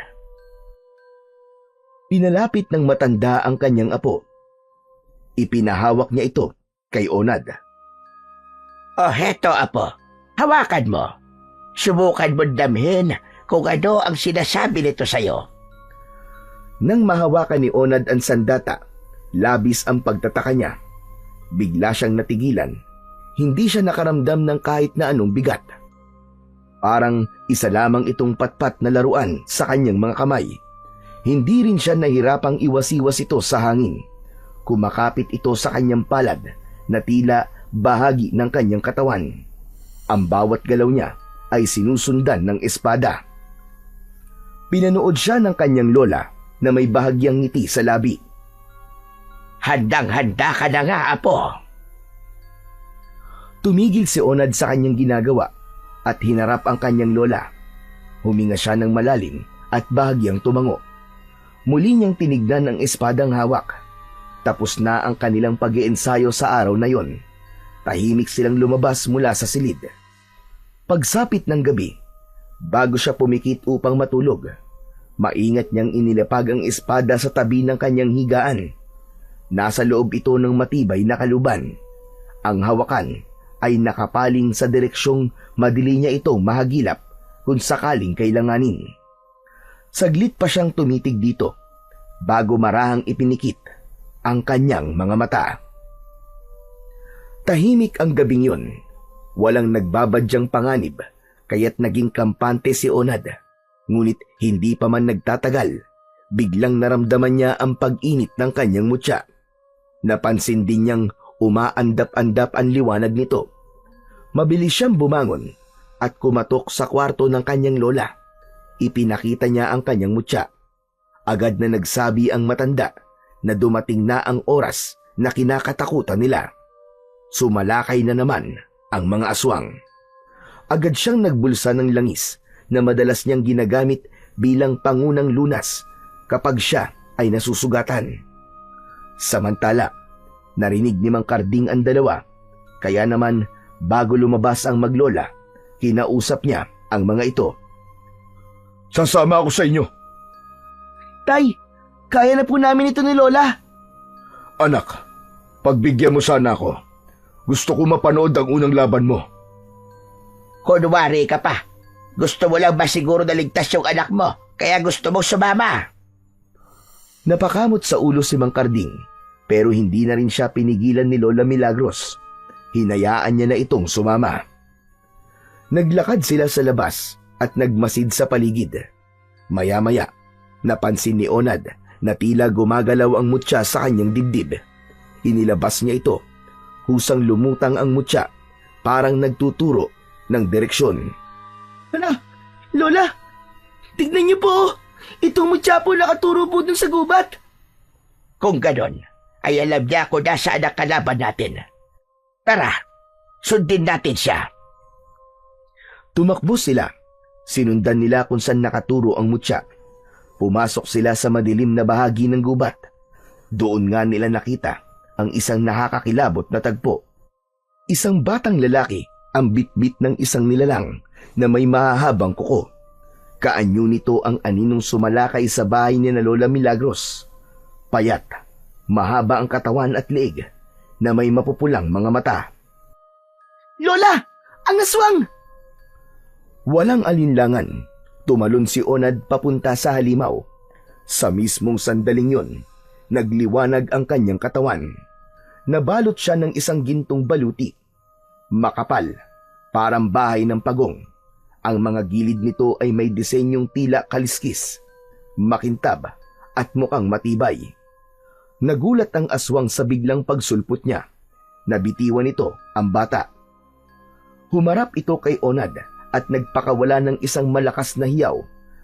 Pinalapit ng matanda ang kanyang apo. Ipinahawak niya ito kay Onad. O heto, apo. Hawakan mo. Subukan mo damhin kung ano ang sinasabi nito sa'yo. Nang mahawakan ni Onad ang sandata, labis ang pagtataka niya. Bigla siyang natigilan. Hindi siya nakaramdam ng kahit na anong bigat. Parang isa lamang itong patpat na laruan sa kanyang mga kamay. Hindi rin siya nahirapang iwasiwas ito sa hangin. Kumakapit ito sa kanyang palad na tila bahagi ng kanyang katawan. Ang bawat galaw niya ay sinusundan ng espada. Pinanood siya ng kanyang lola na may bahagyang ngiti sa labi. Handang-handa ka na nga, apo. Tumigil si Onad sa kanyang ginagawa at hinarap ang kanyang lola. Huminga siya ng malalim at bahagyang tumango. Muli niyang tinignan ang espadang hawak. Tapos na ang kanilang pag-iensayo sa araw na yon. Tahimik silang lumabas mula sa silid. Pagsapit ng gabi, bago siya pumikit upang matulog, maingat niyang inilapag ang espada sa tabi ng kanyang higaan. Nasa loob ito ng matibay na kaluban. Ang hawakan ay nakapaling sa direksyong madili niya itong mahagilap kung sakaling kailanganin. Saglit pa siyang tumitig dito bago marahang ipinikit ang kanyang mga mata. Tahimik ang gabing yun. Walang nagbabadyang panganib kaya't naging kampante si Onad. Ngunit hindi pa man nagtatagal, biglang naramdaman niya ang pag-init ng kanyang mutya. Napansin din niyang umaandap-andap ang liwanag nito. Mabilis siyang bumangon at kumatok sa kwarto ng kanyang lola. Ipinakita niya ang kanyang mutya. Agad na nagsabi ang matanda na dumating na ang oras na kinakatakutan nila. Sumalakay na naman ang mga aswang. Agad siyang nagbulsa ng langis na madalas niyang ginagamit bilang pangunang lunas kapag siya ay nasusugatan. Samantala, narinig ni Mang Karding ang dalawa, kaya naman bago lumabas ang maglola, kinausap niya ang mga ito. Sasama ako sa inyo. Tay, kaya na po namin ito ni Lola. Anak, pagbigyan mo sana ako. Gusto ko mapanood ang unang laban mo. Kunwari ka pa. Gusto mo lang ba siguro na ligtas yung anak mo? Kaya gusto mong sumama? Napakamot sa ulo si Mang Karding, pero hindi na rin siya pinigilan ni Lola Milagros. Hinayaan niya na itong sumama. Naglakad sila sa labas at nagmasid sa paligid. Maya-maya, napansin ni Onad na tila gumagalaw ang mutya sa kanyang dibdib. Inilabas niya ito. Husang lumutang ang mutya, parang nagtuturo ng direksyon. Lola, tignan niyo po. Itong mutya po nakaturo po dun sa gubat. Kung ganon, ay alam niya kung nasaan ang kalaban natin. Tara, sundin natin siya. Tumakbo sila. Sinundan nila kung saan nakaturo ang mutya. Pumasok sila sa madilim na bahagi ng gubat. Doon nga nila nakita ang isang nakakakilabot na tagpo. Isang batang lalaki ang bitbit ng isang nilalang na may mahahabang kuko. Kaanyo nito ang aninong sumalakay sa bahay ni na Lola Milagros. Payat, mahaba ang katawan at leeg na may mapupulang mga mata. Lola! Ang aswang! Walang alinlangan, tumalon si Onad papunta sa halimaw. Sa mismong sandaling yon, nagliwanag ang kanyang katawan. Nabalot siya ng isang gintong baluti. Makapal, parang bahay ng pagong. Ang mga gilid nito ay may disenyong tila kaliskis, makintab at mukhang matibay. Nagulat ang aswang sa biglang pagsulpot niya. Nabitiwan ito ang bata. Humarap ito kay Onad at nagpakawala ng isang malakas na hiyaw,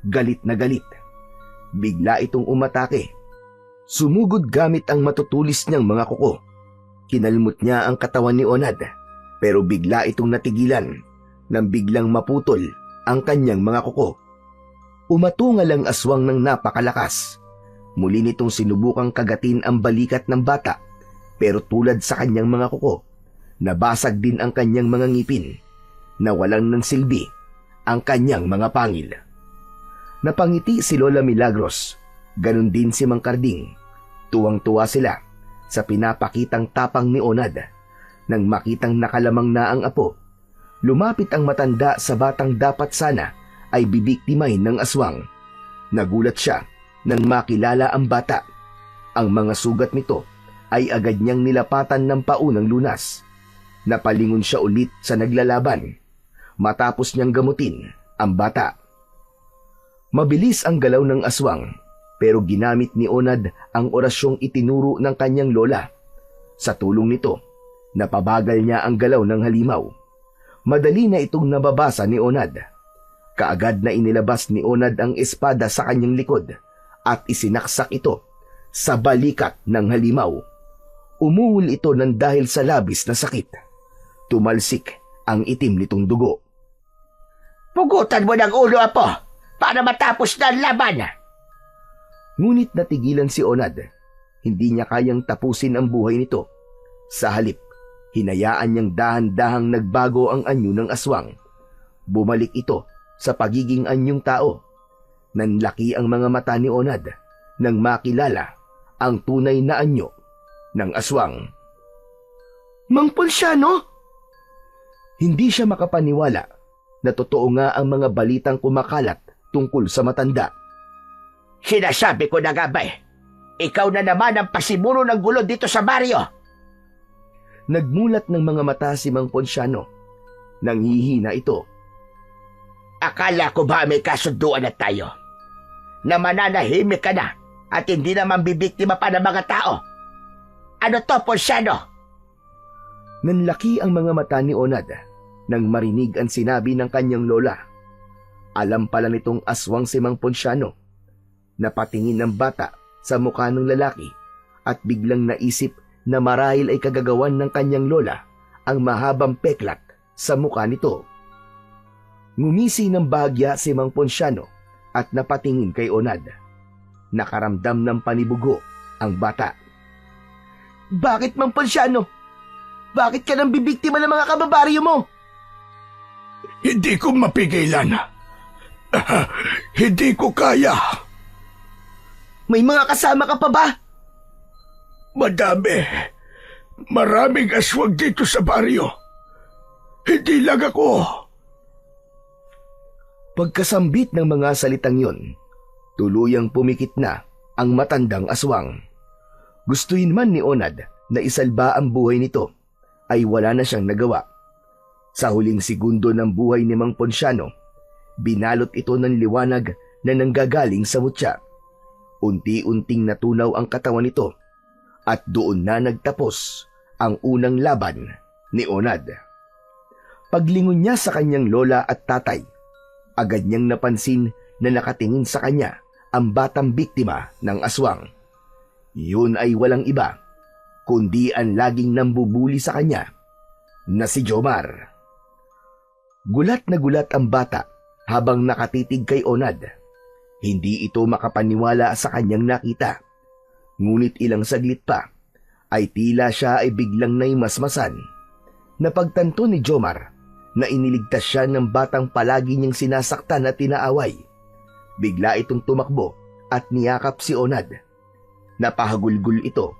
galit na galit. Bigla itong umatake. Sumugod gamit ang matutulis niyang mga kuko. Kinalmot niya ang katawan ni Onad, pero bigla itong natigilan nang biglang maputol ang kanyang mga kuko. Umatungal ang aswang ng napakalakas. Muli nitong sinubukang kagatin ang balikat ng bata, pero tulad sa kanyang mga kuko, nabasag din ang kanyang mga ngipin. Nawalan ng silbi ang kanyang mga pangil. Napangiti si Lola Milagros, ganun din si Mang Karding. Tuwang-tuwa sila sa pinapakitang tapang ni Onad. Nang makitang nakalamang na ang apo, lumapit ang matanda sa batang dapat sana ay bibiktimahin ng aswang. Nagulat siya nang makilala ang bata. Ang mga sugat nito ay agad niyang nilapatan ng paunang lunas. Napalingon siya ulit sa naglalaban matapos niyang gamutin ang bata. Mabilis ang galaw ng aswang, pero ginamit ni Onad ang orasyong itinuro ng kanyang lola. Sa tulong nito, napabagal niya ang galaw ng halimaw. Madali na itong nababasa ni Onad. Kaagad na inilabas ni Onad ang espada sa kanyang likod at isinaksak ito sa balikat ng halimaw. Umungol ito ng dahil sa labis na sakit. Tumalsik ang itim nitong dugo. Pugutan mo ng ulo, apo, para matapos na ang laban. Ngunit natigilan si Onad. Hindi niya kayang tapusin ang buhay nito. Sa halip, hinayaan niyang dahan-dahang nagbago ang anyo ng aswang. Bumalik ito sa pagiging anyong tao. Nanlaki ang mga mata ni Onad nang makilala ang tunay na anyo ng aswang. Mang Ponciano? Hindi siya makapaniwala na totoo nga ang mga balitang kumakalat tungkol sa matanda. Sinasabi ko na nga ba ikaw na naman ang pasimuno ng gulo dito sa baryo. Nagmulat ng mga mata si Mang Ponciano. Nanghihina ito. Akala ko ba may kasunduan na tayo? Na mananahimik ka na at hindi naman bibiktima pa ng mga tao. Ano to, Ponciano? Nanlaki ang mga mata ni Onad nang marinig ang sinabi ng kanyang lola. Alam pala nitong aswang si Mang Ponciano. Napatingin ng bata sa mukha ng lalaki at biglang naisip na marahil ay kagagawan ng kanyang lola ang mahabang peklat sa mukha nito. Ngumisi ng bahagya si Mang Ponciano at napatingin kay Onad. Nakaramdam ng panibugo ang bata. Bakit, Mang Ponciano? Bakit ka nang bibiktima ng mga kababaryo mo? Hindi ko mapigilan. Hindi ko kaya. May mga kasama ka pa ba? Madami. Maraming aswang dito sa baryo. Hindi lang ako. Pagkasambit ng mga salitang yon, tuluyang pumikit na ang matandang aswang. Gustuhin man ni Onad na isalba ang buhay nito, ay wala na siyang nagawa. Sa huling segundo ng buhay ni Mang Ponciano, binalot ito ng liwanag na nanggagaling sa mutya. Unti-unting natunaw ang katawan nito at doon na nagtapos ang unang laban ni Onad. Paglingon niya sa kanyang lola at tatay, agad niyang napansin na nakatingin sa kanya ang batang biktima ng aswang. Yun ay walang iba kundi ang laging nambubuli sa kanya na si Jomar. Gulat na gulat ang bata habang nakatitig kay Onad. Hindi ito makapaniwala sa kanyang nakita. Ngunit ilang saglit pa ay tila siya ay biglang naimasmasan. Napagtanto ni Jomar na iniligtas siya ng batang palagi niyang sinasaktan at tinaaway. Bigla itong tumakbo at niyakap si Onad. Napahagulgol ito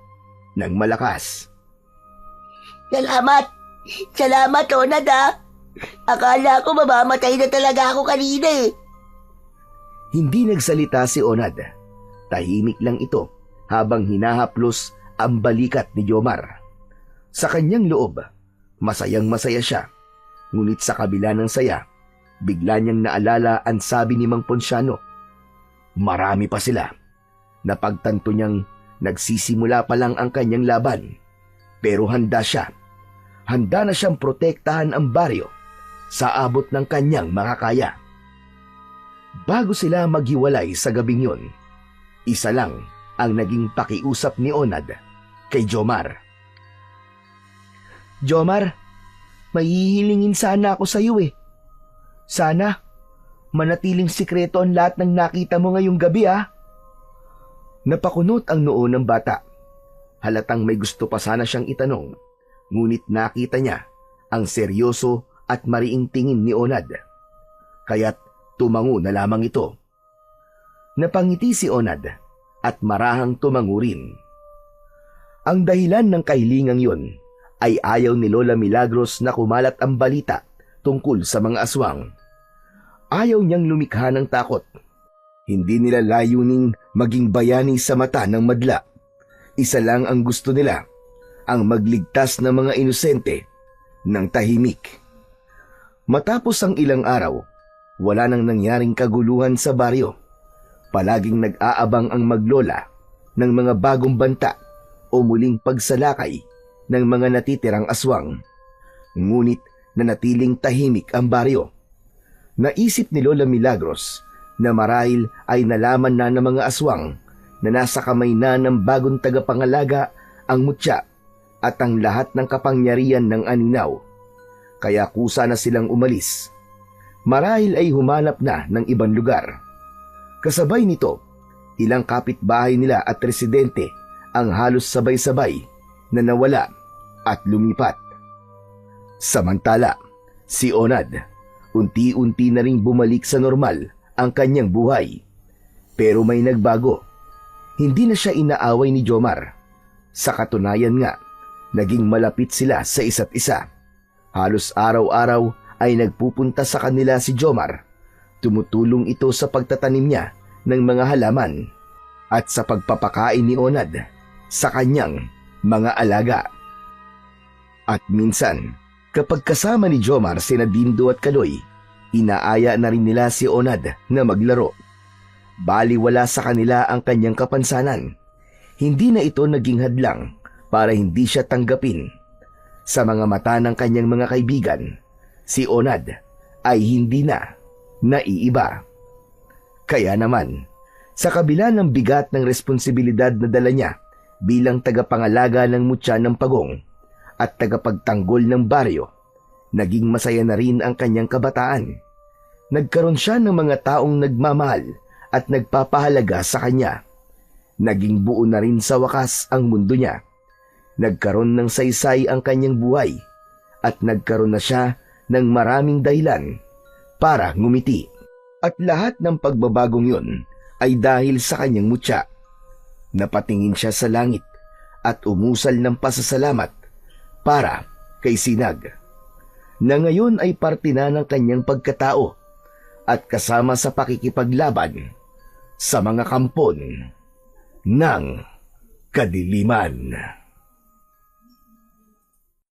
ng malakas. Salamat! Salamat, Onad ah! Akala ko mamamatay na talaga ako kanina eh. Hindi nagsalita si Onad. Tahimik lang ito habang hinahaplos ang balikat ni Jomar. Sa kanyang loob, masayang masaya siya. Ngunit sa kabila ng saya, bigla niyang naalala ang sabi ni Mang Ponciano. Marami pa sila. Napagtanto niyang nagsisimula pa lang ang kanyang laban. Pero handa siya. Handa na siyang protektahan ang baryo sa abot ng kanyang makakaya. Bago sila maghiwalay sa gabing yun, isa lang ang naging pakiusap ni Onad kay Jomar. Jomar, may hihilingin sana ako sa iyo eh. Sana, manatiling sikreto ang lahat ng nakita mo ngayong gabi ah. Napakunot ang noo ng bata. Halatang may gusto pa sana siyang itanong, ngunit nakita niya ang seryoso at mariing tingin ni Onad. Kaya't tumango na lamang ito. Napangiti si Onad at marahang tumango rin. Ang dahilan ng kahilingang yun ay ayaw ni Lola Milagros na kumalat ang balita tungkol sa mga aswang. Ayaw niyang lumikha ng takot. Hindi nila layuning maging bayani sa mata ng madla. Isa lang ang gusto nila, ang magligtas ng mga inosente ng tahimik. Matapos ang ilang araw, wala nang nangyaring kaguluhan sa baryo. Palaging nag-aabang ang maglola ng mga bagong banta o muling pagsalakay ng mga natitirang aswang. Ngunit nanatiling tahimik ang baryo. Naisip ni Lola Milagros na marahil ay nalaman na ng mga aswang na nasa kamay na ng bagong tagapangalaga ang mutya at ang lahat ng kapangyarihan ng aninaw. Kaya kusa na silang umalis. Marahil ay humanap na ng ibang lugar. Kasabay nito, ilang kapitbahay nila at residente ang halos sabay-sabay na nawala at lumipat. Samantala, si Onad, unti-unti na ring bumalik sa normal ang kanyang buhay. Pero may nagbago. Hindi na siya inaaway ni Jomar. Sa katunayan nga, naging malapit sila sa isa't isa. Halos araw-araw ay nagpupunta sa kanila si Jomar. Tumutulong ito sa pagtatanim niya ng mga halaman at sa pagpapakain ni Onad sa kanyang mga alaga. At minsan, kapag kasama ni Jomar sina Dindo at Kaloy, inaaya na rin nila si Onad na maglaro. Baliwala sa kanila ang kanyang kapansanan. Hindi na ito naging hadlang para hindi siya tanggapin. Sa mga mata ng kanyang mga kaibigan, si Onad ay hindi na naiiba. Kaya naman, sa kabila ng bigat ng responsibilidad na dala niya bilang tagapangalaga ng mutya ng pagong at tagapagtanggol ng baryo, naging masaya na rin ang kanyang kabataan. Nagkaroon siya ng mga taong nagmamahal at nagpapahalaga sa kanya. Naging buo na rin sa wakas ang mundo niya. Nagkaroon ng saysay ang kanyang buhay at nagkaroon na siya ng maraming dahilan para ngumiti. At lahat ng pagbabagong yun ay dahil sa kanyang mutya. Napatingin siya sa langit at umusal ng pasasalamat para kay Sinag, na ngayon ay parte na ng kanyang pagkatao at kasama sa pakikipaglaban sa mga kampon ng kadiliman.